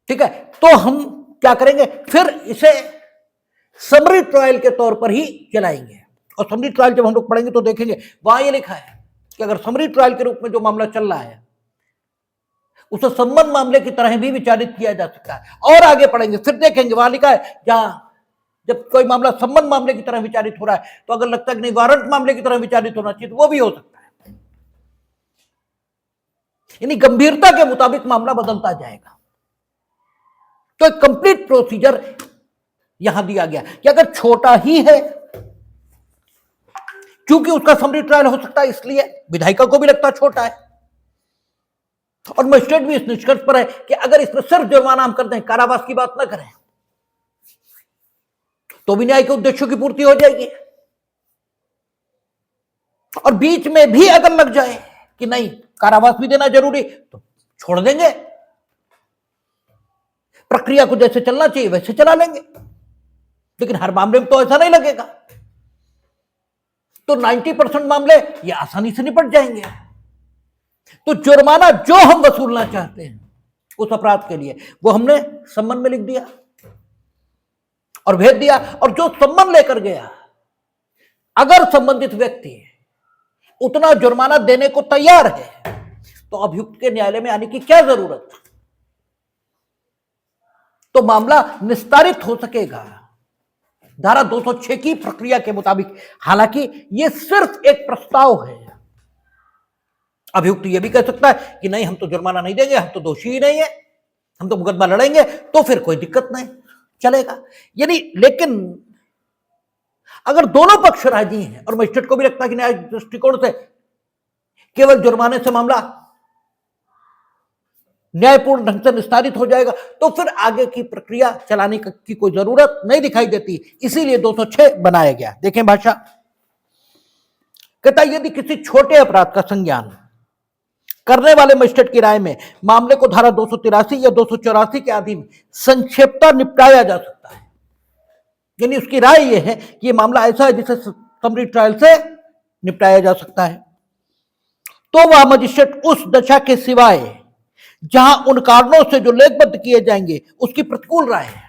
ठीक है, तो हम क्या करेंगे, फिर इसे समरी ट्रायल के तौर पर ही चलाएंगे। और समरी ट्रायल जब हम लोग पढ़ेंगे तो देखेंगे वहां ये लिखा है कि अगर समरी ट्रायल के रूप में जो मामला चल रहा है उसे सम्मन मामले की तरह भी विचारित किया जा सकता है, और आगे पढ़ेंगे फिर देखेंगे वहां लिखा है जहां जब कोई मामला सम्मन मामले की तरह विचारित हो रहा है तो अगर लगता है कि नहीं वारंट मामले की तरह विचारित होना चाहिए तो वो भी हो सकता है, यानी गंभीरता के मुताबिक मामला बदलता जाएगा। तो एक कंप्लीट प्रोसीजर यहां दिया गया कि अगर छोटा ही है, क्योंकि उसका समरी ट्रायल हो सकता है इसलिए विधायिका को भी लगता है छोटा है, और मजिस्ट्रेट भी इस निष्कर्ष पर है कि अगर इसमें सिर्फ जुर्माना हम कर दें, कारावास की बात ना करें, तो भी न्याय के उद्देश्यों की पूर्ति हो जाएगी। और बीच में भी अगर लग जाए कि नहीं कारावास भी देना जरूरी तो छोड़ देंगे, प्रक्रिया को जैसे चलना चाहिए वैसे चला लेंगे, लेकिन हर मामले में तो ऐसा नहीं लगेगा, तो 90% मामले ये आसानी से निपट जाएंगे। तो जुर्माना जो हम वसूलना चाहते हैं उस अपराध के लिए वो हमने सम्मन में लिख दिया और भेज दिया, और जो सम्मन लेकर गया अगर संबंधित व्यक्ति उतना जुर्माना देने को तैयार है तो अभियुक्त के न्यायालय में आने की क्या जरूरत, तो मामला निस्तारित हो सकेगा धारा 206 की प्रक्रिया के मुताबिक। हालांकि यह सिर्फ एक प्रस्ताव है। अभियुक्त यह भी कह सकता है कि नहीं, हम तो जुर्माना नहीं देंगे, हम तो दोषी ही नहीं है, हम तो मुकदमा लड़ेंगे, तो फिर कोई दिक्कत नहीं, चलेगा। यानी लेकिन अगर दोनों पक्ष राजी हैं और मजिस्ट्रेट को भी लगता है कि न्याय दृष्टिकोण से केवल जुर्माने से मामला न्यायपूर्ण ढंग से निस्तारित हो जाएगा, तो फिर आगे की प्रक्रिया चलाने की कोई जरूरत नहीं दिखाई देती। इसीलिए 206 बनाया गया। देखें भाषा, कहता यदि किसी छोटे अपराध का संज्ञान करने वाले मजिस्ट्रेट की राय में मामले को धारा 283 या 284 के अधीन संक्षेपता निपटाया जा सकता है, यानी उसकी राय यह है कि यह मामला ऐसा है जिसे समरी ट्रायल से निपटाया जा सकता है, तो वह मजिस्ट्रेट उस दशा के सिवाय जहां उन कारणों से जो लेखबद्ध किए जाएंगे उसकी प्रतिकूल राय है,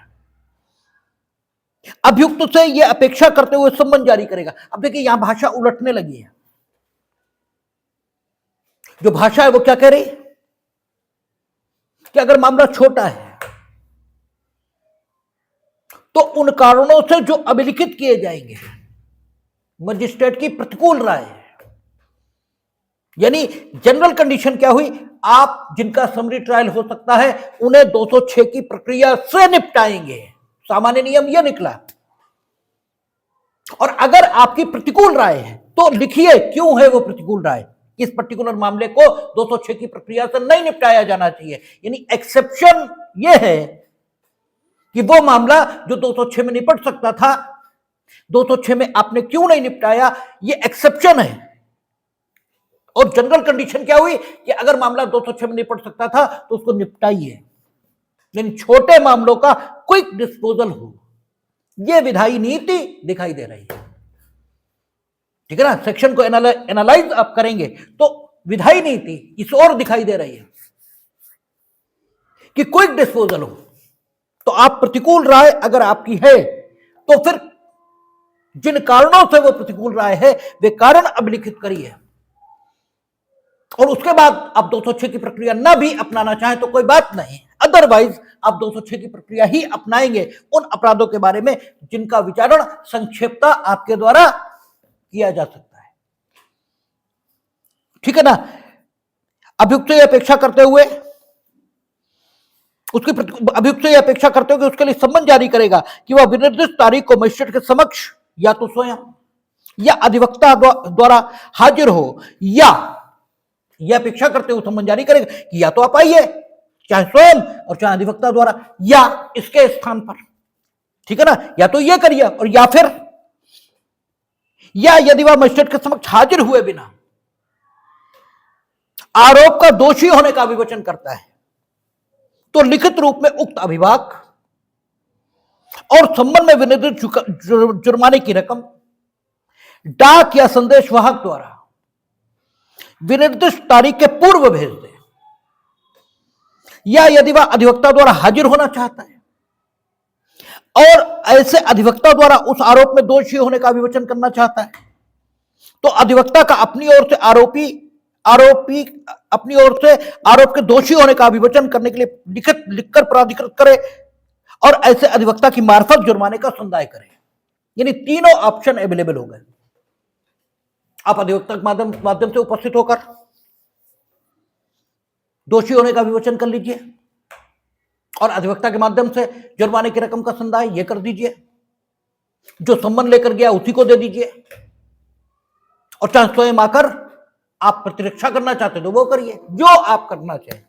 अभियुक्त से यह अपेक्षा करते हुए सम्मन जारी करेगा। अब देखिए यहां भाषा उलटने लगी है। जो भाषा है वो क्या कह रही कि अगर मामला छोटा है तो उन कारणों से जो अभिलिखित किए जाएंगे मजिस्ट्रेट की प्रतिकूल राय है। यानी जनरल कंडीशन क्या हुई, आप जिनका समरी ट्रायल हो सकता है उन्हें 206 की प्रक्रिया से निपटाएंगे, सामान्य नियम यह निकला। और अगर आपकी प्रतिकूल राय है तो लिखिए क्यों है वो प्रतिकूल राय, इस पर्टिकुलर मामले को 206 की प्रक्रिया से नहीं निपटाया जाना चाहिए। यानी एक्सेप्शन यह है कि वो मामला जो 206 में निपट सकता था 206 में आपने क्यों नहीं निपटाया, ये एक्सेप्शन है। और जनरल कंडीशन क्या हुई कि अगर मामला 206 में निपट सकता था तो उसको निपटाइए, यानी छोटे मामलों का क्विक डिस्पोजल हो, यह विधायी नीति दिखाई दे रही है। ठीक है ना, सेक्शन को एनालाइज आप करेंगे तो विधायी नीति इस ओर दिखाई दे रही है कि क्विक डिस्पोजल हो। तो आप प्रतिकूल राय अगर आपकी है तो फिर जिन कारणों से वो प्रतिकूल राय है वे कारण अभिलिखित करिए, और उसके बाद आप 206 की प्रक्रिया ना भी अपनाना चाहें तो कोई बात नहीं, अदरवाइज आप 206 की प्रक्रिया ही अपनाएंगे उन अपराधों के बारे में जिनका विचारण संक्षेपता आपके द्वारा किया जा सकता है। ठीक है ना। अभियुक्त से अपेक्षा करते हुए उसके लिए सम्मन जारी करेगा कि वह विनिर्दिष्ट तारीख को मजिस्ट्रेट के समक्ष या तो स्वयं या अधिवक्ता द्वारा हाजिर हो, या यह अपेक्षा करते हुए सम्मन जारी करेगा कि या तो आप आइए चाहे स्वयं और चाहे अधिवक्ता द्वारा या इसके स्थान पर। ठीक है ना, या तो यह करिए, और या फिर या यदि वह मजिस्ट्रेट के समक्ष हाजिर हुए बिना आरोप का दोषी होने का विवेचन करता है तो लिखित रूप में उक्त अभिभाग और सम्मन में विनिर्दिष्ट जुर्माने की रकम डाक या संदेश वाहक द्वारा विनिर्दिष्ट तारीख के पूर्व भेज दे, या यदि वह अधिवक्ता द्वारा हाजिर होना चाहता है और ऐसे अधिवक्ता द्वारा उस आरोप में दोषी होने का विवेचन करना चाहता है तो अधिवक्ता का अपनी ओर से आरोप के दोषी होने का विवेचन करने के लिए लिखकर प्राधिकृत करे और ऐसे अधिवक्ता की मार्फत जुर्माने का संदाय करे। यानी तीनों ऑप्शन अवेलेबल हो गए। आप अधिवक्ता के माध्यम से उपस्थित होकर दोषी होने का विवेचन कर लीजिए और अधिवक्ता के माध्यम से जुर्माने की रकम का संदाय ये कर दीजिए, जो सम्मन लेकर गया उसी को दे दीजिए, और चाहे स्वयं आकर आप प्रतिरक्षा करना चाहते तो वो करिए, जो आप करना चाहें।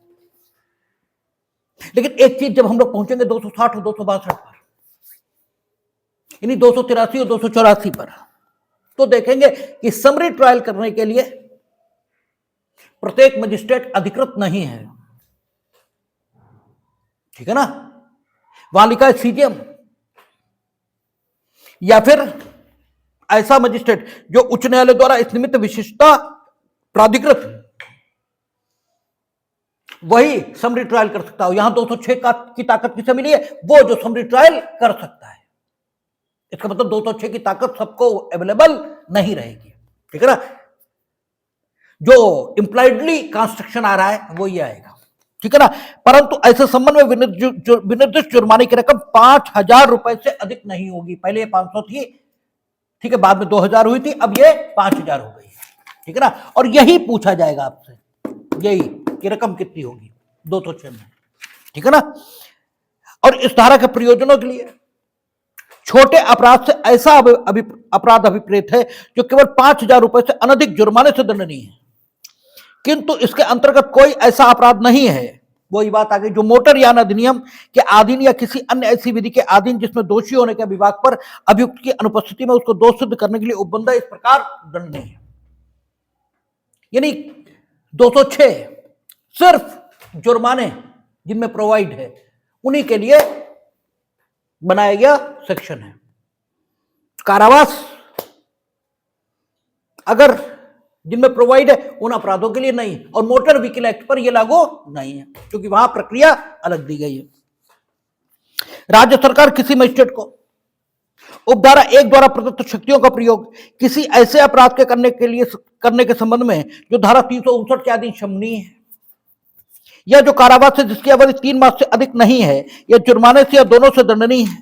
लेकिन एक चीज, जब हम लोग पहुंचेंगे 260 और 262 पर, यानी 283 और 284 पर, तो देखेंगे कि समरी ट्रायल करने के लिए प्रत्येक मजिस्ट्रेट अधिकृत नहीं है। ठीक है ना, वहां लिखा है सीजीएम या फिर ऐसा मजिस्ट्रेट जो उच्च न्यायालय द्वारा इस निमित्त विशिष्टता प्राधिकृत वही समरी ट्रायल कर सकता हो। यहां 206 की ताकत किसे मिली है, वो जो समरी ट्रायल कर सकता है। इसका मतलब 206 की ताकत सबको अवेलेबल नहीं रहेगी, ठीक है ना। जो इंप्लाइडली कंस्ट्रक्शन आ रहा है वो ये आएगा, ठीक है ना। परंतु ऐसे संबंध में विनिर्दिष्ट जुर्माने की रकम 5,000 रुपए से अधिक नहीं होगी। पहले ये 500 थी, ठीक है, बाद में 2,000 हुई थी, अब ये 5,000 हो गई, ठीक है ना। और यही पूछा जाएगा आपसे, यही कि रकम कितनी होगी 206 में, ठीक है ना। और इस धारा के प्रयोजनों के लिए छोटे अपराध से ऐसा अपराध अभिप्रेत है जो केवल 5,000 रुपए से अनधिक जुर्माने से दंडनीय है, किंतु इसके अंतर्गत कोई ऐसा अपराध नहीं है, वही बात आ गई, जो मोटर यान अधिनियम के अधीन या किसी अन्य ऐसी विधि के अधीन जिसमें दोषी होने के विभाग पर अभियुक्त की अनुपस्थिति में उसको दोष सिद्ध करने के लिए उपबंध इस प्रकार दंडनीय है। यानी 206 सिर्फ जुर्माने जिनमें प्रोवाइड है उन्हीं के लिए बनाया गया सेक्शन है। कारावास अगर जिनमें प्रोवाइड है उन अपराधों के लिए नहीं, और मोटर व्हीकल एक्ट पर यह लागू नहीं है क्योंकि वहां प्रक्रिया अलग दी गई है। राज्य सरकार किसी मजिस्ट्रेट को उपधारा 1 द्वारा प्रदत्त शक्तियों का प्रयोग किसी ऐसे अपराध के करने के संबंध में जो धारा 359 के अधीन शमनीय है, या जो कारावास से जिसकी अवधि 3 मास से अधिक नहीं है, या जुर्माने से या दोनों से दंडनीय है,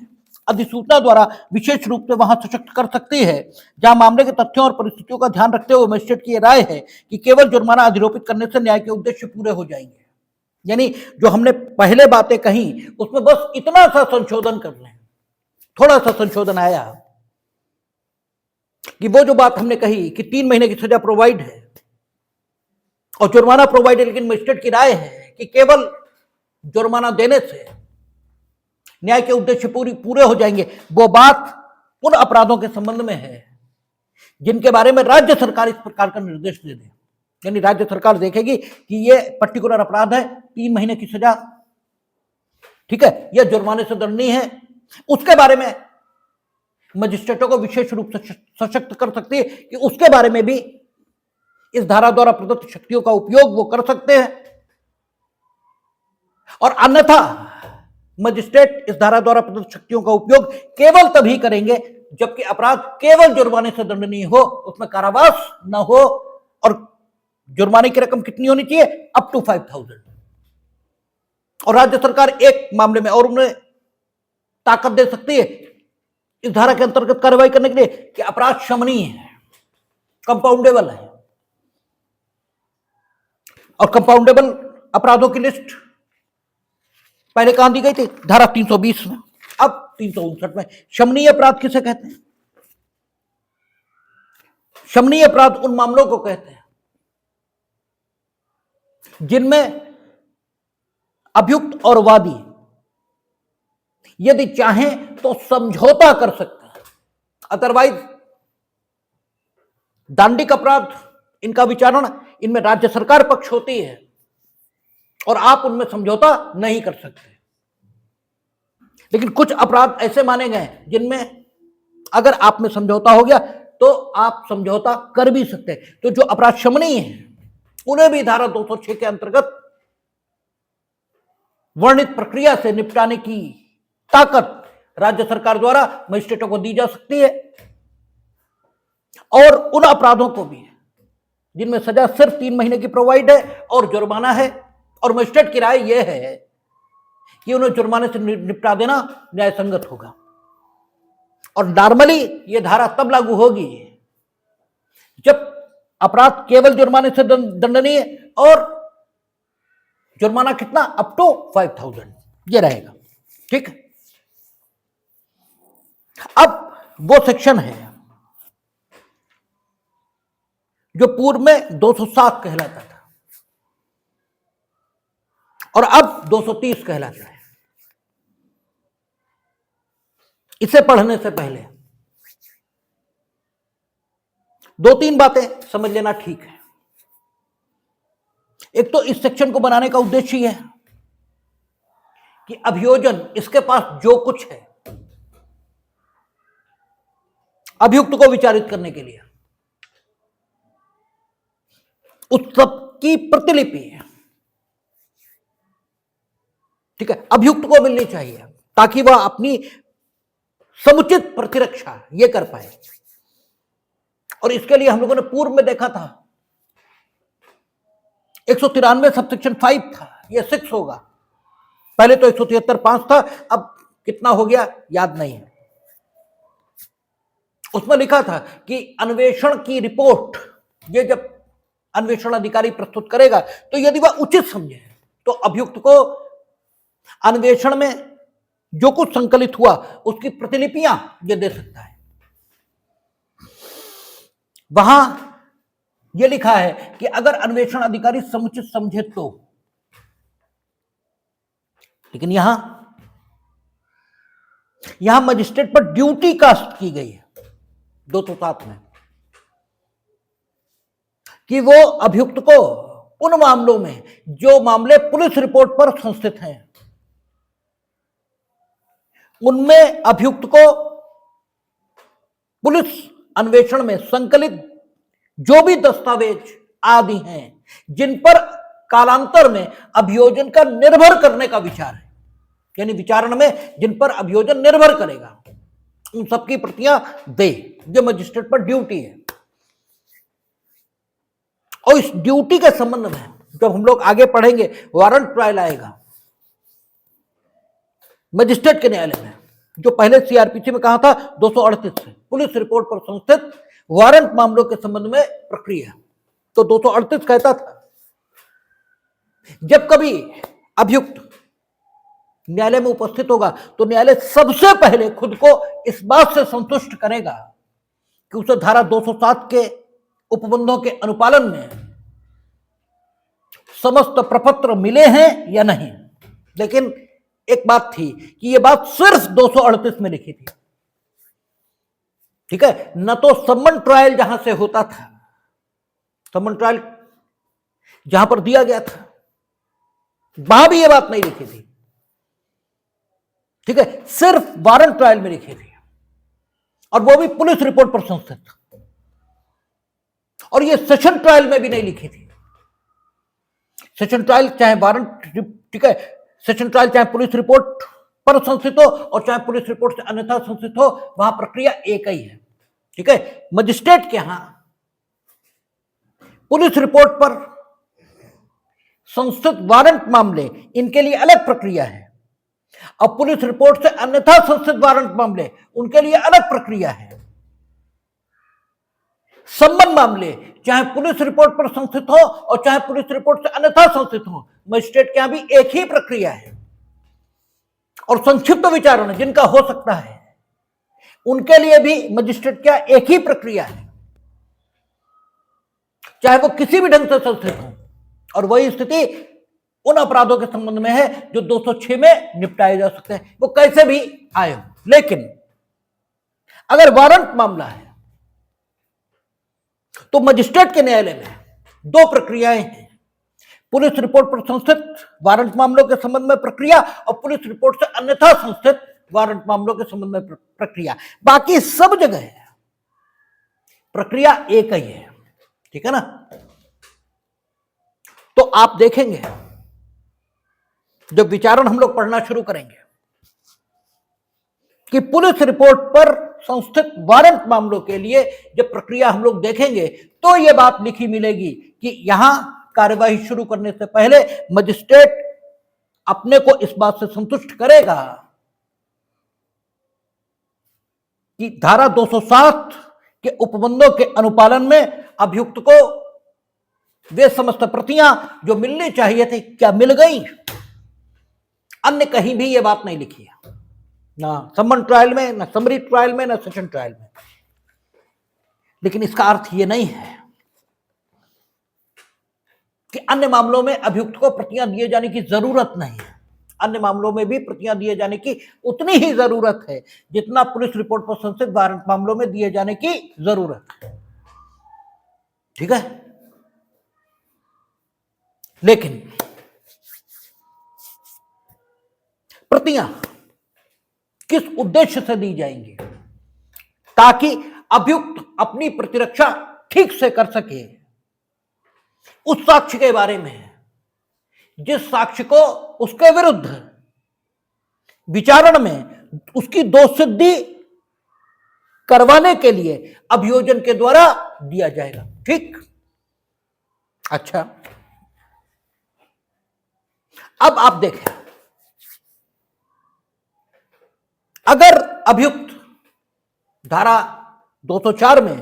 अधिसूचना द्वारा विशेष रूप से वहां सशक्त कर सकती है जहां मामले के तथ्यों और परिस्थितियों का ध्यान रखते हुए मजिस्ट्रेट की राय है कि केवल जुर्माना अधिरोपित करने से न्याय के उद्देश्य पूरे हो जाएंगे। यानी जो हमने पहले बातें कही उसमें बस इतना सा संशोधन कर लें, थोड़ा सा संशोधन आया कि वो जो बात हमने कही कि 3 महीने की सजा प्रोवाइड है और जुर्माना प्रोवाइड है, लेकिन मजिस्ट्रेट की राय है कि केवल जुर्माना देने से न्याय के उद्देश्य पूरे हो जाएंगे, वो बात उन अपराधों के संबंध में है जिनके बारे में राज्य सरकार इस प्रकार का निर्देश दे दे। यानी राज्य सरकार देखेगी कि ये पर्टिकुलर अपराध है, 3 महीने की सजा, ठीक है, यह जुर्माने से दंडनीय है, उसके बारे में मजिस्ट्रेटों को विशेष रूप से सशक्त कर सकती है कि उसके बारे में भी इस धारा द्वारा प्रदत्त शक्तियों का उपयोग वो कर सकते हैं। और अन्यथा मजिस्ट्रेट इस धारा द्वारा प्रदत्त शक्तियों का उपयोग केवल तभी करेंगे जबकि अपराध केवल जुर्माने से दंडनीय हो, उसमें कारावास न हो, और जुर्माने की रकम कितनी होनी चाहिए, अप टू 5,000। और राज्य सरकार एक मामले में और उन्हें ताकत दे सकती है इस धारा के अंतर्गत कार्रवाई करने के लिए कि अपराध शमनीय है, कंपाउंडेबल है, और कंपाउंडेबल अपराधों की लिस्ट पहले कहां दी गई थी, धारा 320 में, अब 359 में। शमनीय अपराध किसे कहते हैं? शमनीय अपराध उन मामलों को कहते हैं जिनमें अभियुक्त और वादी यदि चाहें तो समझौता कर सकते हैं, अदरवाइज दांडिक अपराध इनका विचारण, इनमें राज्य सरकार पक्ष होती है और आप उनमें समझौता नहीं कर सकते। लेकिन कुछ अपराध ऐसे माने गए जिनमें अगर आप में समझौता हो गया तो आप समझौता कर भी सकते हैं। तो जो अपराध शमनीय है उन्हें भी धारा 206 के अंतर्गत वर्णित प्रक्रिया से निपटाने की ताकत राज्य सरकार द्वारा मजिस्ट्रेटों को दी जा सकती है। और उन अपराधों को भी जिनमें सजा सिर्फ 3 महीने की प्रोवाइड है और जुर्माना है, और मजिस्ट्रेट की राय यह है कि उन्हें जुर्माने से निपटा देना न्याय संगत होगा। और नॉर्मली यह धारा तब लागू होगी जब अपराध केवल जुर्माने से दंडनीय और जुर्माना कितना, अप टू 5,000 ये रहेगा, ठीक। अब वो सेक्शन है जो पूर्व में 207 कहलाता था और अब 230 कहलाता है। इसे पढ़ने से पहले 2-3 बातें समझ लेना ठीक है। एक तो इस सेक्शन को बनाने का उद्देश्य यह है कि अभियोजन इसके पास जो कुछ है अभियुक्त को विचारित करने के लिए उस सब की प्रतिलिपि है, ठीक है, अभियुक्त को मिलनी चाहिए ताकि वह अपनी समुचित प्रतिरक्षा ये कर पाए। और इसके लिए हम लोगों ने पूर्व में देखा था 193 सबसेक्शन 5 था, ये 6 होगा। पहले तो 173(5) था, अब कितना हो गया याद नहीं है। उसमें लिखा था कि अन्वेषण की रिपोर्ट ये जब अन्वेषण अधिकारी प्रस्तुत करेगा तो यदि वह उचित समझे तो अभियुक्त को अन्वेषण में जो कुछ संकलित हुआ उसकी प्रतिलिपियां ये दे सकता है। वहां यह लिखा है कि अगर अन्वेषण अधिकारी समुचित समझे तो, लेकिन यहां मजिस्ट्रेट पर ड्यूटी कास्ट की गई है 207 में कि वो अभियुक्त को उन मामलों में जो मामले पुलिस रिपोर्ट पर संस्थित हैं उनमें अभियुक्त को पुलिस अन्वेषण में संकलित जो भी दस्तावेज आदि हैं जिन पर कालांतर में अभियोजन का निर्भर करने का विचार है, यानी विचारण में जिन पर अभियोजन निर्भर करेगा, उन सबकी प्रतियां दे। जो मजिस्ट्रेट पर ड्यूटी है। और इस ड्यूटी के संबंध में जब हम लोग आगे पढ़ेंगे वारंट ट्रायल आएगा मजिस्ट्रेट के न्यायालय में, जो पहले सीआरपीसी में कहा था 238 से पुलिस रिपोर्ट पर संस्थित वारंट मामलों के संबंध में प्रक्रिया, तो 238 कहता था जब कभी अभियुक्त न्यायालय में उपस्थित होगा तो न्यायालय सबसे पहले खुद को इस बात से संतुष्ट करेगा कि उसे धारा 207 के उपबंधों के अनुपालन में समस्त प्रपत्र मिले हैं या नहीं। लेकिन एक बात थी कि यह बात सिर्फ 238 में लिखी थी, ठीक है, न तो समन ट्रायल जहां से होता था, समन ट्रायल जहां पर दिया गया था वहां भी यह बात नहीं लिखी थी, ठीक है, सिर्फ वारंट ट्रायल में लिखी थी और वो भी पुलिस रिपोर्ट पर संस्थित। और ये सेशन ट्रायल में भी नहीं लिखी थी। सेशन ट्रायल चाहे वारंट, ठीक है, सेशन ट्रायल चाहे पुलिस रिपोर्ट पर संस्थित हो और चाहे पुलिस रिपोर्ट से अन्यथा संस्थित हो, वहां प्रक्रिया एक ही है, ठीक है। मजिस्ट्रेट के यहां पुलिस रिपोर्ट पर संस्थित वारंट मामले इनके लिए अलग प्रक्रिया है और पुलिस रिपोर्ट से अन्यथा संस्थित वारंट मामले उनके लिए अलग प्रक्रिया है। सम्मन मामले चाहे पुलिस रिपोर्ट पर संस्थित हो और चाहे पुलिस रिपोर्ट से अन्यथा संस्थित हो, मजिस्ट्रेट के यहां भी एक ही प्रक्रिया है। और संक्षिप्त विचारण जिनका हो सकता है उनके लिए भी मजिस्ट्रेट का एक ही प्रक्रिया है, चाहे वो किसी भी ढंग से संस्थित हो। और वही स्थिति उन अपराधों के संबंध में है जो 206 में निपटाए जा सकते हैं, वो कैसे भी आए हो। लेकिन अगर वारंट मामला है तो मजिस्ट्रेट के न्यायालय में दो प्रक्रियाएं हैं, पुलिस रिपोर्ट पर संस्थित वारंट मामलों के संबंध में प्रक्रिया और पुलिस रिपोर्ट से अन्यथा संस्थित वारंट मामलों के संबंध में प्रक्रिया। बाकी सब जगह प्रक्रिया एक ही है, ठीक है ना। तो आप देखेंगे जब विचारण हम लोग पढ़ना शुरू करेंगे कि पुलिस रिपोर्ट पर संस्थित वारंट मामलों के लिए जब प्रक्रिया हम लोग देखेंगे तो यह बात लिखी मिलेगी कि यहां कार्यवाही शुरू करने से पहले मजिस्ट्रेट अपने को इस बात से संतुष्ट करेगा कि धारा 207 के उपबंधों के अनुपालन में अभियुक्त को वे समस्त प्रतियां जो मिलनी चाहिए थी क्या मिल गई। अन्य कहीं भी यह बात नहीं लिखी है, ना समन ट्रायल में, ना समरी ट्रायल में, ना सेशन ट्रायल में। लेकिन इसका अर्थ यह नहीं है कि अन्य मामलों में अभियुक्त को प्रतियां दिए जाने की जरूरत नहीं है। अन्य मामलों में भी प्रतियां दिए जाने की उतनी ही जरूरत है जितना पुलिस रिपोर्ट पर संस्थित वारंट मामलों में दिए जाने की जरूरत है, ठीक है। लेकिन प्रतियां किस उद्देश्य से दी जाएंगी ताकि अभियुक्त अपनी प्रतिरक्षा ठीक से कर सके उस साक्ष्य के बारे में जिस साक्ष्य को उसके विरुद्ध विचारण में उसकी दोषसिद्धि करवाने के लिए अभियोजन के द्वारा दिया जाएगा। ठीक, अच्छा, अब आप देखें, अगर अभियुक्त धारा 204 में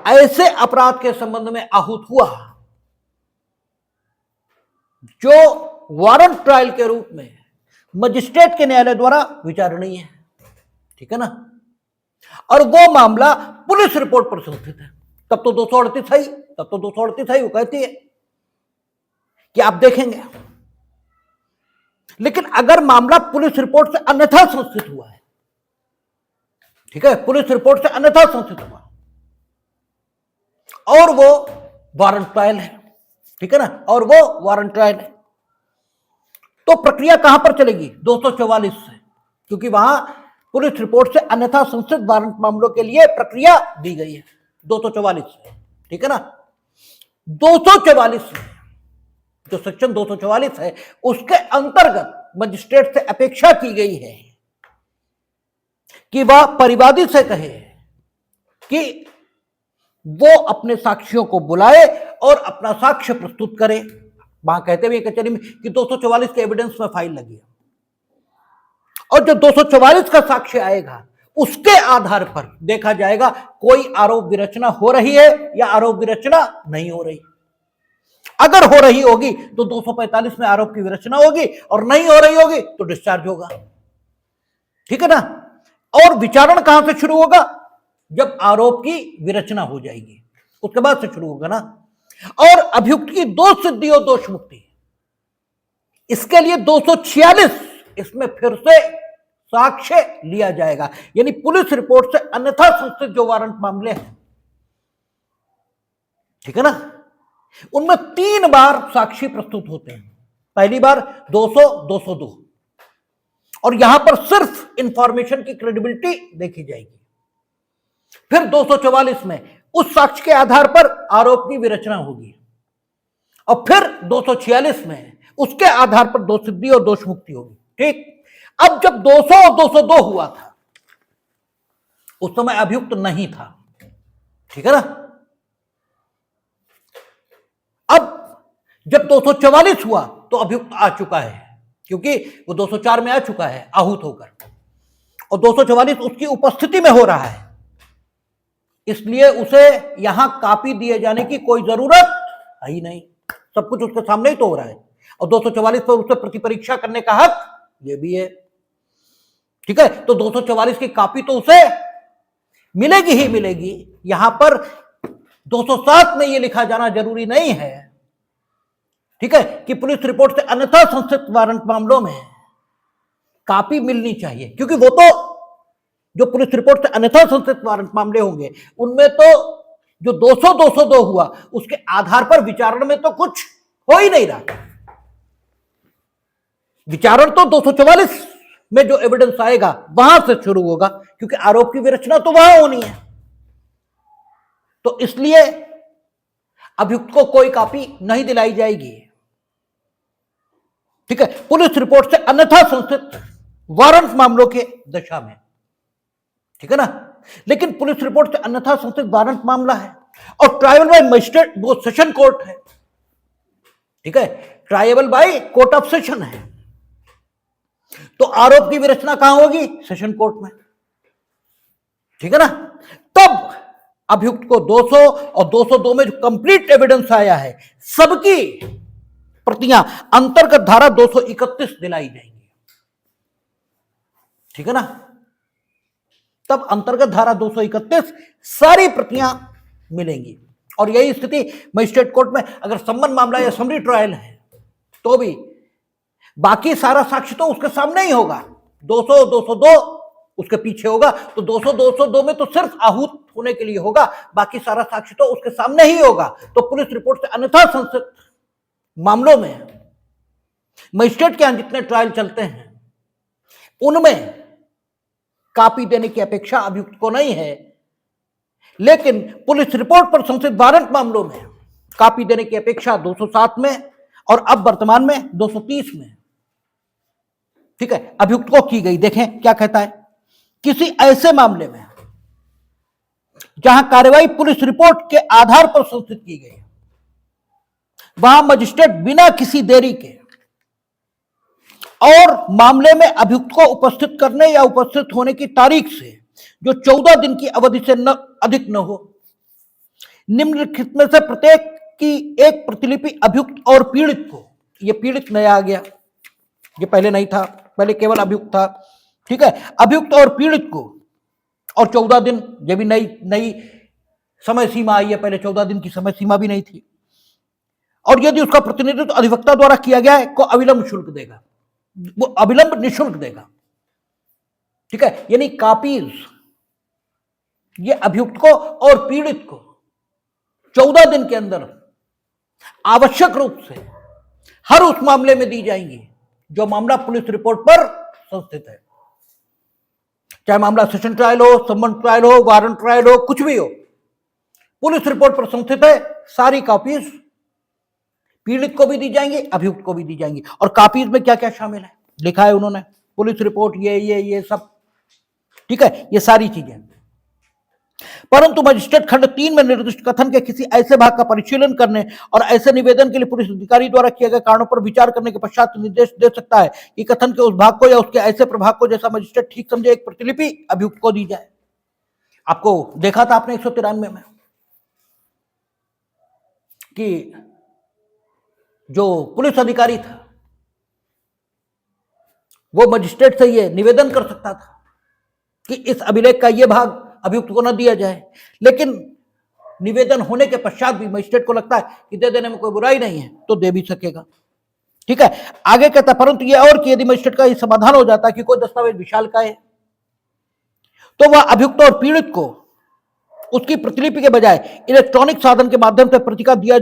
ऐसे अपराध के संबंध में आहूत हुआ जो वारंट ट्रायल के रूप में मजिस्ट्रेट के न्यायालय द्वारा विचारणीय है, ठीक है ना, और वो मामला पुलिस रिपोर्ट पर संस्थित है, तब तो 238 है, तब तो 238 है, वो कहती है कि आप देखेंगे। लेकिन अगर मामला पुलिस रिपोर्ट से अन्यथा संस्थित हुआ है, ठीक है, पुलिस रिपोर्ट से अन्यथा संस्थित हुआ और वो वारंट ट्रायल है, ठीक है ना, और वो वारंट ट्रायल है, तो प्रक्रिया कहां पर चलेगी? 244 से, क्योंकि वहां पुलिस रिपोर्ट से अन्यथा संस्थित वारंट मामलों के लिए प्रक्रिया दी गई है 244 से, ठीक है ना। 244 जो सेक्शन 244 है उसके अंतर्गत मजिस्ट्रेट से अपेक्षा की गई है कि वह परिवादी से कहे कि वो अपने साक्षियों को बुलाए और अपना साक्ष्य प्रस्तुत करे। वहां कहते हुए कचहरी में कि 244 के एविडेंस में फाइल लगी है और जो 244 का साक्ष्य आएगा उसके आधार पर देखा जाएगा कोई आरोप विरचना हो रही है या आरोप विरचना नहीं हो रही। अगर हो रही होगी तो 245 में आरोप की विरचना होगी और नहीं हो रही होगी तो डिस्चार्ज होगा, ठीक है ना। और विचारण कहां से शुरू होगा? जब आरोप की विरचना हो जाएगी उसके बाद से शुरू होगा ना। और अभियुक्त की दोष सिद्धि और दोष मुक्ति, इसके लिए 246 इसमें फिर से साक्ष्य लिया जाएगा, यानी पुलिस रिपोर्ट से अन्यथा संस्थित जो वारंट मामले हैं, ठीक है ना, उनमें 3 बार साक्षी प्रस्तुत होते हैं। पहली बार 200, 202 और यहां पर सिर्फ इंफॉर्मेशन की क्रेडिबिलिटी देखी जाएगी। फिर 244 में उस साक्ष्य के आधार पर आरोप की विरचना होगी और फिर 246 में उसके आधार पर दोष सिद्धि और दोष मुक्ति होगी। ठीक, अब जब 200 और 202 हुआ था उस समय अभियुक्त नहीं था, ठीक है ना। अब जब 244 हुआ तो अभियुक्त आ चुका है, क्योंकि वो 204 में आ चुका है आहूत होकर, और 244 उसकी उपस्थिति में हो रहा है, इसलिए उसे यहां कॉपी दिए जाने की कोई जरूरत है ही नहीं, सब कुछ उसके सामने ही तो हो रहा है। और 244 पर उसे प्रतिपरीक्षा करने का हक ये भी है, ठीक है। तो 244 की कॉपी तो उसे मिलेगी ही मिलेगी। यहां पर 207 में यह लिखा जाना जरूरी नहीं है, ठीक है, कि पुलिस रिपोर्ट से अन्यथा संस्थित वारंट मामलों में कॉपी मिलनी चाहिए, क्योंकि वो तो जो पुलिस रिपोर्ट से अन्यथा संस्थित वारंट मामले होंगे उनमें तो जो 200, 202 हुआ उसके आधार पर विचारण में तो कुछ हो ही नहीं रहा। विचारण तो 244 में जो एविडेंस आएगा वहां से शुरू होगा, क्योंकि आरोप की विरचना तो वहां होनी है। तो इसलिए अभियुक्त को कोई कॉपी नहीं दिलाई जाएगी, ठीक है, पुलिस रिपोर्ट से अन्यथा संस्थित वारंट मामलों के दशा में, ठीक है ना। लेकिन पुलिस रिपोर्ट से अन्यथा संस्थित वारंट मामला है और ट्रायबल बाय मजिस्ट्रेट वो सेशन कोर्ट है, ठीक है, tribal by court of session है, तो आरोप की विरचना कहां होगी? सेशन कोर्ट में, ठीक है ना। तब अभियुक्त को 200 और 202 में जो कंप्लीट एविडेंस आया है सबकी प्रतियां अंतर्गत धारा 231 दिलाई जाएंगी, ठीक है ना। तब अंतर्गत धारा 231 सारी प्रतियां मिलेंगी। और यही स्थिति मजिस्ट्रेट कोर्ट में अगर संबंध मामला या समरी ट्रायल है तो भी बाकी सारा साक्ष्य तो उसके सामने ही होगा। 200, 202 उसके पीछे होगा, तो 200, 202 में तो सिर्फ आहूत होने के लिए होगा, बाकी सारा साक्ष्य तो उसके सामने ही होगा। तो पुलिस रिपोर्ट से अन्यथा संस्थित मामलों में मजिस्ट्रेट के यहां जितने ट्रायल चलते हैं उनमें कॉपी देने की अपेक्षा अभियुक्त को नहीं है, लेकिन पुलिस रिपोर्ट पर संस्थित वारंट मामलों में कॉपी देने की अपेक्षा 207 में और अब वर्तमान में 230 में, ठीक है, अभियुक्त को की गई। देखें क्या कहता है, किसी ऐसे मामले में जहां कार्रवाई पुलिस रिपोर्ट के आधार पर संस्थित की गई, वहां मजिस्ट्रेट बिना किसी देरी के और मामले में अभियुक्त को उपस्थित करने या उपस्थित होने की तारीख से जो 14 दिन की अवधि से अधिक न हो, निम्नलिखित में से प्रत्येक की एक प्रतिलिपि अभियुक्त और पीड़ित को, यह पीड़ित नया आ गया, ये पहले नहीं था, पहले केवल अभियुक्त था, ठीक है, अभियुक्त और पीड़ित को, और 14 दिन, ये भी नई समय सीमा आई है, पहले 14 दिन की समय सीमा भी नहीं थी, और यदि उसका प्रतिनिधित्व अधिवक्ता द्वारा किया गया है को अविलंब शुल्क देगा, वो अविलंब निःशुल्क देगा, ठीक है। यानी कापीज ये अभियुक्त को और पीड़ित को 14 दिन के अंदर आवश्यक रूप से हर उस मामले में दी जाएंगी जो मामला पुलिस रिपोर्ट पर संस्थित है, चाहे मामला सेशन ट्रायल हो, समन ट्रायल हो, वारंट ट्रायल हो, कुछ भी हो, पुलिस रिपोर्ट पर संस्थित है, सारी कॉपीज पीड़ित को भी दी जाएंगी, अभियुक्त को भी दी जाएंगी। और कॉपीज में क्या क्या शामिल है लिखा है उन्होंने, पुलिस रिपोर्ट ये सब, ठीक है, ये सारी चीजें। परंतु मजिस्ट्रेट खंड 3 में निर्दिष्ट कथन के किसी ऐसे भाग का परिशीलन करने और ऐसे निवेदन के लिए पुलिस अधिकारी द्वारा किए गए कारणों पर विचार करने के पश्चात निर्देश दे सकता है कि कथन के उस भाग को या उसके ऐसे प्रभाग को जैसा मजिस्ट्रेट ठीक समझे एक प्रतिलिपि अभियुक्त को दी जाए। आपको देखा था आपने 193 में कि जो पुलिस अधिकारी था वो मजिस्ट्रेट से ये निवेदन कर सकता था कि इस अभिलेख का ये भाग अभियुक्त को न दिया जाए, लेकिन निवेदन होने के पश्चात भी मजिस्ट्रेट को लगता है कि दे देने में कोई बुराई नहीं है तो दे भी सकेगा, ठीक है। आगे कहता है परंतु यह और कि यदि मजिस्ट्रेट का यह समाधान हो जाता है कि कोई दस्तावेज विशालकाय है तो वह अभियुक्त और पीड़ित को उसकी प्रतिलिपि के बजाय इलेक्ट्रॉनिक साधन के माध्यम से प्रतिका दिया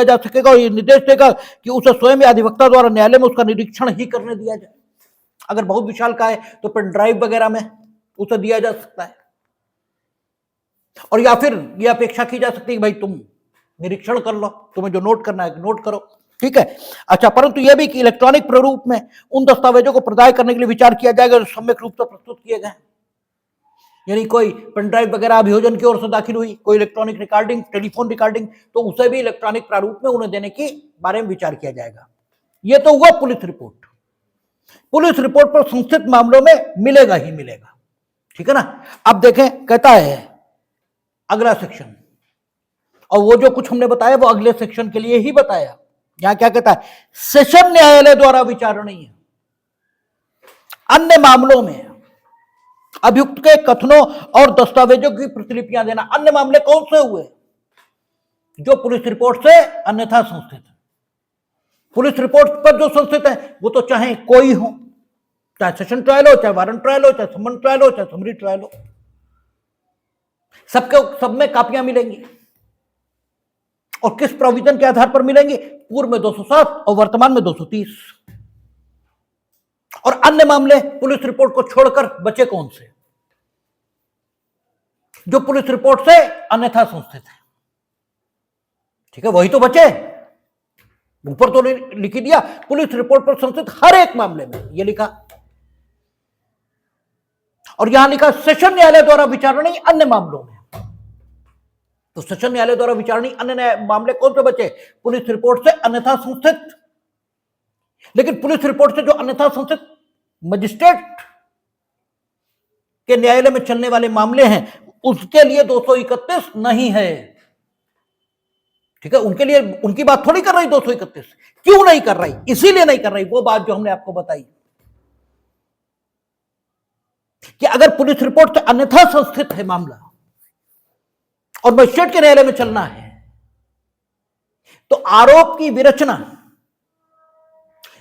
जा सकेगा, और यह निर्देश देगा कि उसे स्वयं या अधिवक्ता द्वारा न्यायालय में उसका निरीक्षण ही करने दिया जाए। अगर बहुत विशालकाय है तो पेन ड्राइव वगैरह में उसे दिया जा सकता है, और या फिर यह अपेक्षा की जा सकती है कि भाई तुम निरीक्षण कर लो, तुम्हें जो नोट करना है नोट करो, ठीक है। अच्छा, परंतु यह भी कि इलेक्ट्रॉनिक प्रारूप में उन दस्तावेजों को प्रदाय करने के लिए विचार किया जाएगा जो सम्यक रूप से प्रस्तुत किए गए, यानी कोई पेन ड्राइव वगैरह अभियोजन की ओर से दाखिल हुई, कोई इलेक्ट्रॉनिक रिकॉर्डिंग, टेलीफोन रिकॉर्डिंग, तो उसे भी इलेक्ट्रॉनिक प्रारूप में उन्हें देने के बारे में विचार किया जाएगा। यह तो हुआ पुलिस रिपोर्ट। पुलिस रिपोर्ट पर संस्थित मामलों में मिलेगा ही मिलेगा, ठीक है ना। अब देखें, कहता है अगला सेक्शन, और वो जो कुछ हमने बताया वो अगले सेक्शन के लिए ही बताया। यहां क्या कहता है, सेशन न्यायालय द्वारा विचारणीय अन्य मामलों में अभियुक्त के कथनों और दस्तावेजों की प्रतिलिपियां देना। अन्य मामले कौन से हुए जो पुलिस रिपोर्ट से अन्यथा संस्थित है। पुलिस रिपोर्ट पर जो संस्थित है वो तो चाहे कोई हो, चाहे सेशन ट्रायल हो, चाहे वारंट ट्रायल हो, चाहे समन ट्रायल हो, चाहे समरी ट्रायल हो, सब में कापियां मिलेंगी। और किस प्रोविजन के आधार पर मिलेंगी, पूर्व में 207 और वर्तमान में 230। और अन्य मामले पुलिस रिपोर्ट को छोड़कर बचे कौन से, जो पुलिस रिपोर्ट से अन्यथा संस्थित है, ठीक है, वही तो बचे। ऊपर तो लिख ही दिया पुलिस रिपोर्ट पर संस्थित हर एक मामले में, यह लिखा, और यहां लिखा सेशन न्यायालय द्वारा विचारणीय अन्य मामलों में। तो सेशन न्यायालय द्वारा विचारणीय अन्य मामले कौन से बचे, पुलिस रिपोर्ट से अन्यथा संस्थित। लेकिन पुलिस रिपोर्ट से जो अन्यथा संस्थित मजिस्ट्रेट के न्यायालय में चलने वाले मामले हैं उसके लिए 231 नहीं है, ठीक है। उनके लिए उनकी बात थोड़ी कर रही 231, क्यों नहीं कर रही, इसीलिए नहीं कर रही वो बात जो हमने आपको बताई कि अगर पुलिस रिपोर्ट से अन्यथा संस्थित है मामला और मजिस्ट्रेट के न्यायालय में चलना है तो आरोप की विरचना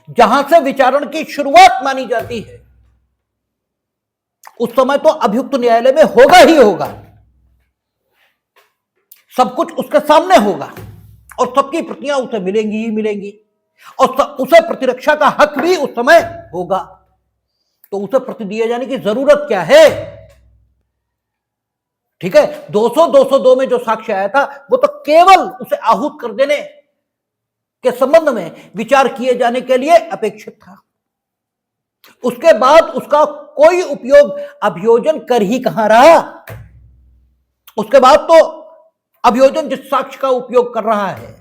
जहां से विचारण की शुरुआत मानी जाती है उस समय तो अभियुक्त न्यायालय में होगा ही होगा, सब कुछ उसके सामने होगा और सबकी प्रतियां उसे मिलेंगी ही मिलेंगी, और उसे प्रतिरक्षा का हक भी उस समय होगा। तो उसे प्रति दिए जाने की जरूरत क्या है, ठीक है। 202 में जो साक्ष्य आया था वो तो केवल उसे आहूत कर देने के संबंध में विचार किए जाने के लिए अपेक्षित था। उसके बाद उसका कोई उपयोग अभियोजन कर ही कहां रहा, उसके बाद तो अभियोजन जिस साक्ष्य का उपयोग कर रहा है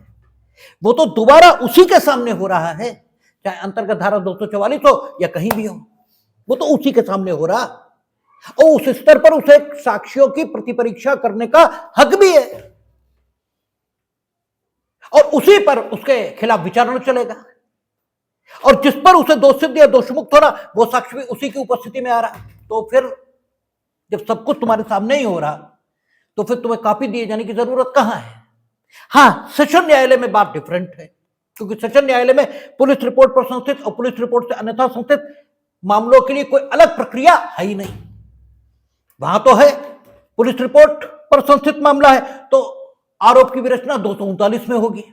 वो तो दोबारा उसी के सामने हो रहा है, चाहे अंतर्गत धारा 244 हो या कहीं भी हो, वो तो उसी के सामने हो रहा, और उस स्तर पर उसे साक्ष्यों की प्रतिपरीक्षा करने का हक भी है, और उसी पर उसके खिलाफ विचारणा चलेगा, और जिस पर उसे दोषसिद्ध या दोषमुक्त हो रहा वो साक्ष्य भी उसी की उपस्थिति में आ रहा। तो फिर जब सब कुछ तुम्हारे सामने ही हो रहा तो फिर तुम्हें कॉपी दिए जाने की जरूरत कहां है। हाँ, सेशन न्यायालय में बात डिफरेंट है, क्योंकि सेशन न्यायालय में पुलिस रिपोर्ट पर संस्थित और पुलिस रिपोर्ट से अन्यथा संस्थित मामलों के लिए कोई अलग प्रक्रिया है ही नहीं। वहां तो है पुलिस रिपोर्ट पर संस्थित मामला है तो आरोप की विरचना 239 में होगी,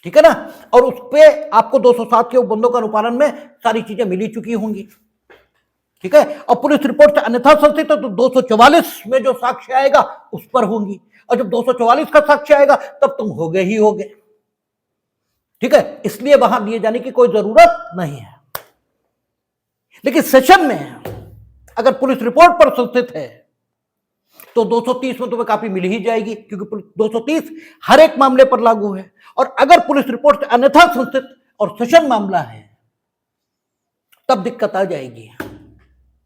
ठीक है ना, और उस पर आपको 207 के उपबंधों का अनुपालन में सारी चीजें मिली चुकी होंगी, ठीक है। और पुलिस रिपोर्ट से अन्यथा संस्थित है तो 244 में जो साक्ष्य आएगा उस पर होंगी, और जब 244 का साक्ष्य आएगा तब तुम होगे ही होगे, ठीक है। इसलिए वहां दिए जाने की कोई जरूरत नहीं है। लेकिन सेशन में अगर पुलिस रिपोर्ट पर संस्थित है तो 230 में तुम्हें कॉपी मिल ही जाएगी, क्योंकि 230 हर एक मामले पर लागू है। और अगर पुलिस रिपोर्ट से अन्यथा संस्थित और सेशन मामला है तब दिक्कत आ जाएगी,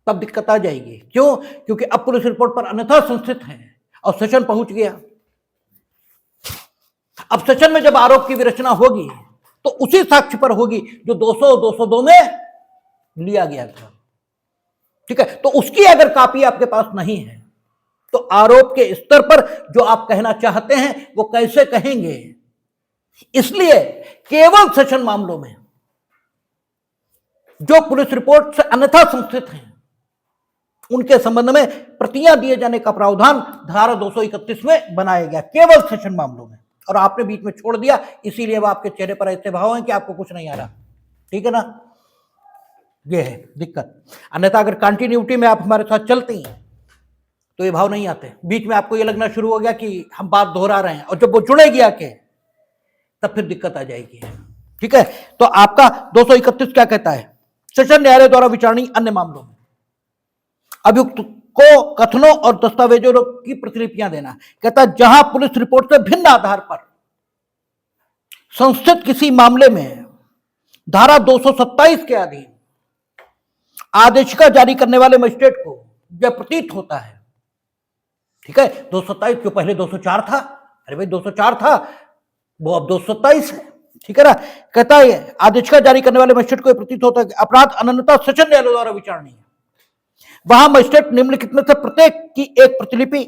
तब दिक्कत आ जाएगी। क्यों? क्योंकि अब पुलिस रिपोर्ट पर अन्यथा संस्थित है और सेशन पहुंच गया। अब सेशन में जब आरोप की विरचना होगी तो उसी साक्ष्य पर होगी जो 200 202 में लिया गया था, ठीक है। तो उसकी अगर कॉपी आपके पास नहीं है तो आरोप के स्तर पर जो आप कहना चाहते हैं वो कैसे कहेंगे। इसलिए केवल सेशन मामलों में जो पुलिस रिपोर्ट से अन्यथा संस्थित हैं उनके संबंध में प्रतियां दिए जाने का प्रावधान धारा 231 में बनाया गया, केवल सेशन मामलों में। और आपने बीच में छोड़ दिया, इसीलिए वो आपके चेहरे पर ऐसे भाव हैं कि आपको कुछ नहीं आ रहा, ठीक है ना, ये है दिक्कत। अन्यथा अगर कंटिन्यूटी में आप हमारे साथ चलती हैं तो ये भाव नहीं आते। बीच में आपको ये लगना शुरू हो गया कि हम बात दोहरा रहे हैं, और जब वो जुड़ेगी आके तब फिर दिक्कत आ जाएगी, ठीक है। तो आपका 231 क्या कहता है? सेशन न्यायालय द्वारा विचारणीय अन्य मामलों में अभियुक्त को कथनों और दस्तावेजों की प्रतिलिपियां देना। कहता है जहां पुलिस रिपोर्ट से भिन्न आधार पर संस्थित किसी मामले में धारा 227 के अधीन आदेशिका जारी करने वाले मजिस्ट्रेट को यह प्रतीत होता है, ठीक है। 227 जो पहले 204 था, अरे भाई 204 था वो अब 227 है, ठीक है ना। कहता है आदेशिका जारी करने वाले मजिस्ट्रेट को प्रतीत होता है कि अपराध अनन्यता सेशन न्यायालय द्वारा विचारणीय है। वहां मजिस्ट्रेट निम्नलिखित में से प्रत्येक की एक प्रतिलिपि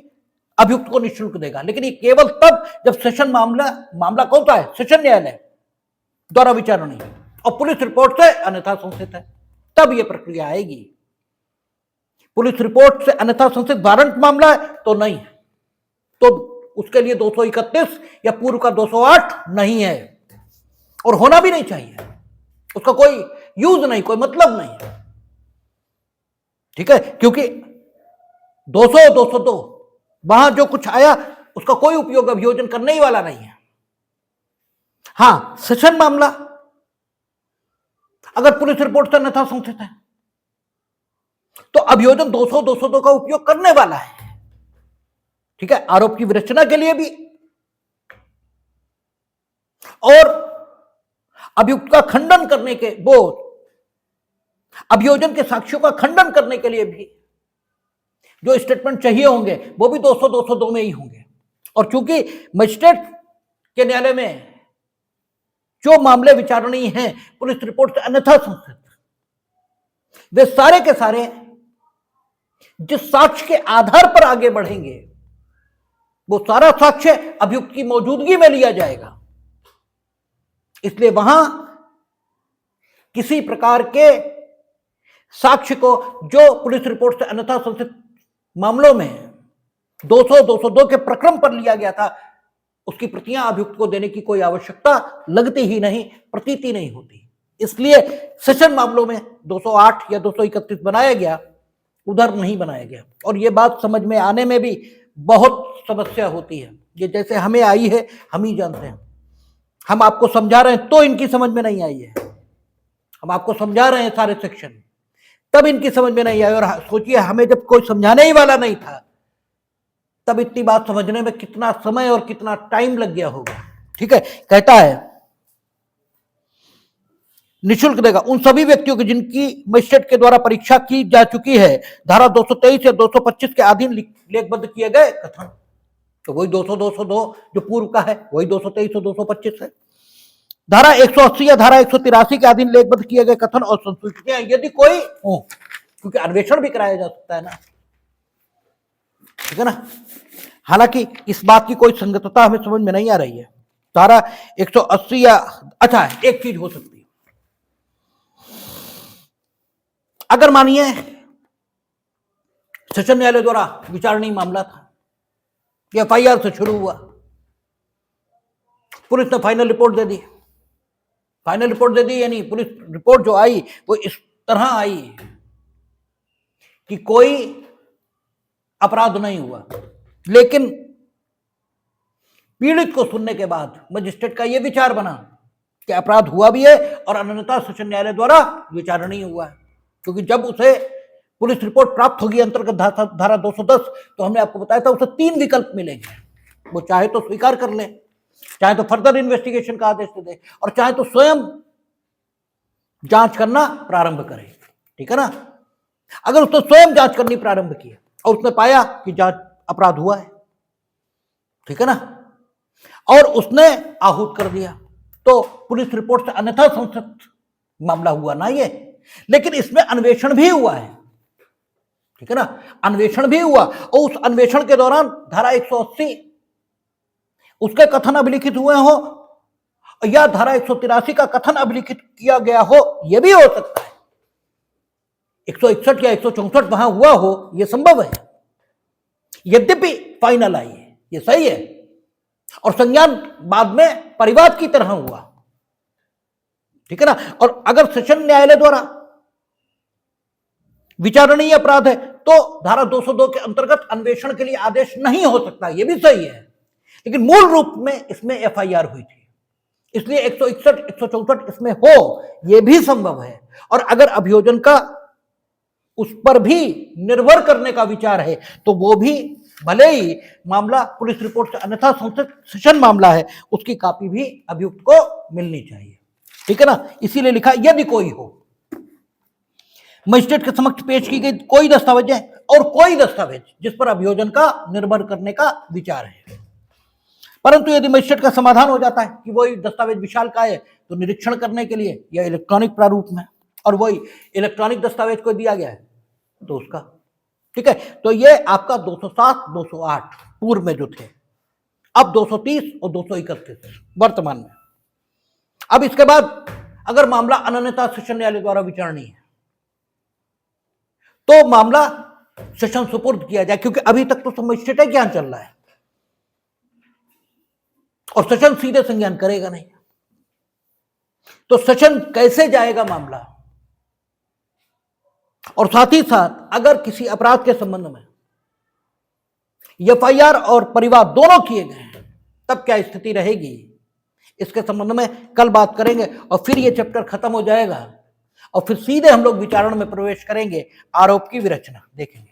अभियुक्त को निःशुल्क देगा, लेकिन ये केवल तब जब सेशन मामला कौन सा है? सेशन न्यायालय द्वारा विचारणीय और पुलिस रिपोर्ट से अन्यथा संस्थित है, तब यह प्रक्रिया आएगी। पुलिस रिपोर्ट से अन्यथा संस्थित वारंट मामला है तो नहीं, तो उसके लिए 231 या पूर्व का 208 नहीं है, और होना भी नहीं चाहिए, उसका कोई यूज नहीं, कोई मतलब नहीं है, ठीक है। क्योंकि 200 202 वहां जो कुछ आया उसका कोई उपयोग अभियोजन करने ही वाला नहीं है। हां, सेशन मामला अगर पुलिस रिपोर्ट से अन्यथा संस्थित है तो अभियोजन 200 202 का उपयोग करने वाला है, ठीक है, आरोप की विरचना के लिए भी और अभियुक्त का खंडन करने के, वो अभियोजन के साक्ष्यों का खंडन करने के लिए भी जो स्टेटमेंट चाहिए होंगे वो भी 200 202 में ही होंगे। और चूंकि मजिस्ट्रेट के न्यायालय में जो मामले विचारणीय हैं पुलिस रिपोर्ट से अन्यथा संस्थित, वे सारे के सारे जिस साक्ष्य के आधार पर आगे बढ़ेंगे वो सारा साक्ष्य अभियुक्त की मौजूदगी में लिया जाएगा। इसलिए वहां किसी प्रकार के साक्ष्य को जो पुलिस रिपोर्ट से अन्यथा संस्थित मामलों में 200 202 के प्रक्रम पर लिया गया था उसकी प्रतियां अभियुक्त को देने की कोई आवश्यकता लगती ही नहीं, प्रतीति नहीं होती। इसलिए सेशन मामलों में 208 या 231 बनाया गया, उधर नहीं बनाया गया। और ये बात समझ में आने में भी बहुत समस्या होती है, ये जैसे हमें आई है हम ही जानते हैं। हम आपको समझा रहे हैं तो इनकी समझ में नहीं आई है, हम आपको समझा रहे हैं सारे सेक्शन तब इनकी समझ में नहीं आई। और सोचिए हमें जब कोई समझाने ही वाला नहीं था तब इतनी बात समझने में कितना समय और कितना टाइम लग गया होगा। ठीक है, कहता है निःशुल्क देगा उन सभी व्यक्तियों की जिनकी मजिस्ट्रेट के द्वारा परीक्षा की जा चुकी है, धारा 223 या 225 के अधीन लेखबद्ध किए गए कथन। तो वही 200 202 जो पूर्व का है, वही 223 और 225 है। धारा 180 या धारा 183 के अधीन लेखबद्ध किए गए कथन और संस्तुतियां यदि कोई हो, क्योंकि अन्वेषण भी कराया जा सकता है ना, ठीक है ना। हालांकि इस बात की कोई संगतता हमें समझ में नहीं आ रही है। धारा 180 या अच्छा एक चीज हो सकती है, अगर मानिए सेशन न्यायालय द्वारा विचारणीय मामला था, एफआईआर से शुरू हुआ, पुलिस ने फाइनल रिपोर्ट दे दी। फाइनल रिपोर्ट दे दी यानी पुलिस रिपोर्ट जो आई वो इस तरह आई कि कोई अपराध नहीं हुआ, लेकिन पीड़ित को सुनने के बाद मजिस्ट्रेट का यह विचार बना कि अपराध हुआ भी है और अनन्यता सेशन न्यायालय द्वारा विचारणीय हुआ है। क्योंकि जब उसे पुलिस रिपोर्ट प्राप्त होगी अंतर्गत धारा 210, तो हमने आपको बताया था उसे 3 विकल्प मिलेंगे। वो चाहे तो स्वीकार कर ले, चाहे तो फर्दर इन्वेस्टिगेशन का आदेश दे, और चाहे तो स्वयं जांच करना प्रारंभ करे। ठीक है ना। अगर उसने स्वयं जांच करनी प्रारंभ की और उसने पाया कि जांच अपराध हुआ है, ठीक है ना, और उसने आहूत कर दिया, तो पुलिस रिपोर्ट से अन्यथा संशत मामला हुआ ना ये। लेकिन इसमें अन्वेषण भी हुआ है, ठीक है ना, अन्वेषण भी हुआ, और उस अन्वेषण के दौरान धारा 180 उसके कथन अभिलिखित हुए हो या धारा 183 का कथन अभिलिखित किया गया हो, यह भी हो सकता है। 161 या 164 वहां हुआ हो, यह संभव है। यद्यपि फाइनल आई है, यह सही है, और संज्ञान बाद में परिवाद की तरह हुआ, ठीक है ना। और अगर सेशन न्यायालय द्वारा विचारणीय अपराध है तो धारा 202 के अंतर्गत अन्वेषण के लिए आदेश नहीं हो सकता, यह भी सही है। लेकिन मूल रूप में इसमें एफआईआर हुई थी, इसलिए 161 164 इसमें हो, यह भी संभव है। और अगर अभियोजन का उस पर भी निर्भर करने का विचार है तो वो भी, भले ही मामला पुलिस रिपोर्ट से अन्यथा संशत सेशन मामला है, उसकी कॉपी भी अभियुक्त को मिलनी चाहिए, ठीक है ना। इसीलिए लिखा यदि कोई हो, मजिस्ट्रेट के समक्ष पेश की गई कोई दस्तावेज है और कोई दस्तावेज जिस पर अभियोजन का निर्भर करने का विचार है। परंतु यदि मजिस्ट्रेट का समाधान हो जाता है कि वही दस्तावेज विशालकाय है, तो निरीक्षण करने के लिए या इलेक्ट्रॉनिक प्रारूप में, और वही इलेक्ट्रॉनिक दस्तावेज को दिया गया है तो उसका, ठीक है। तो ये आपका 207 208 पूर्व में जो थे, अब 230 और 231 वर्तमान में। अब इसके बाद अगर मामला अनन्यता सेशन न्यायालय द्वारा विचारणीय है तो मामला सेशन सुपुर्द किया जाए, क्योंकि अभी तक तो मजिस्ट्रेट ज्ञान चल रहा है और सेशन सीधे संज्ञान करेगा नहीं, तो सेशन कैसे जाएगा मामला। और साथ ही साथ अगर किसी अपराध के संबंध में एफआईआर और परिवाद दोनों किए गए हैं तब क्या स्थिति रहेगी, इसके संबंध में कल बात करेंगे। और फिर यह चैप्टर खत्म हो जाएगा और फिर सीधे हम लोग विचारण में प्रवेश करेंगे, आरोप की विरचना देखेंगे।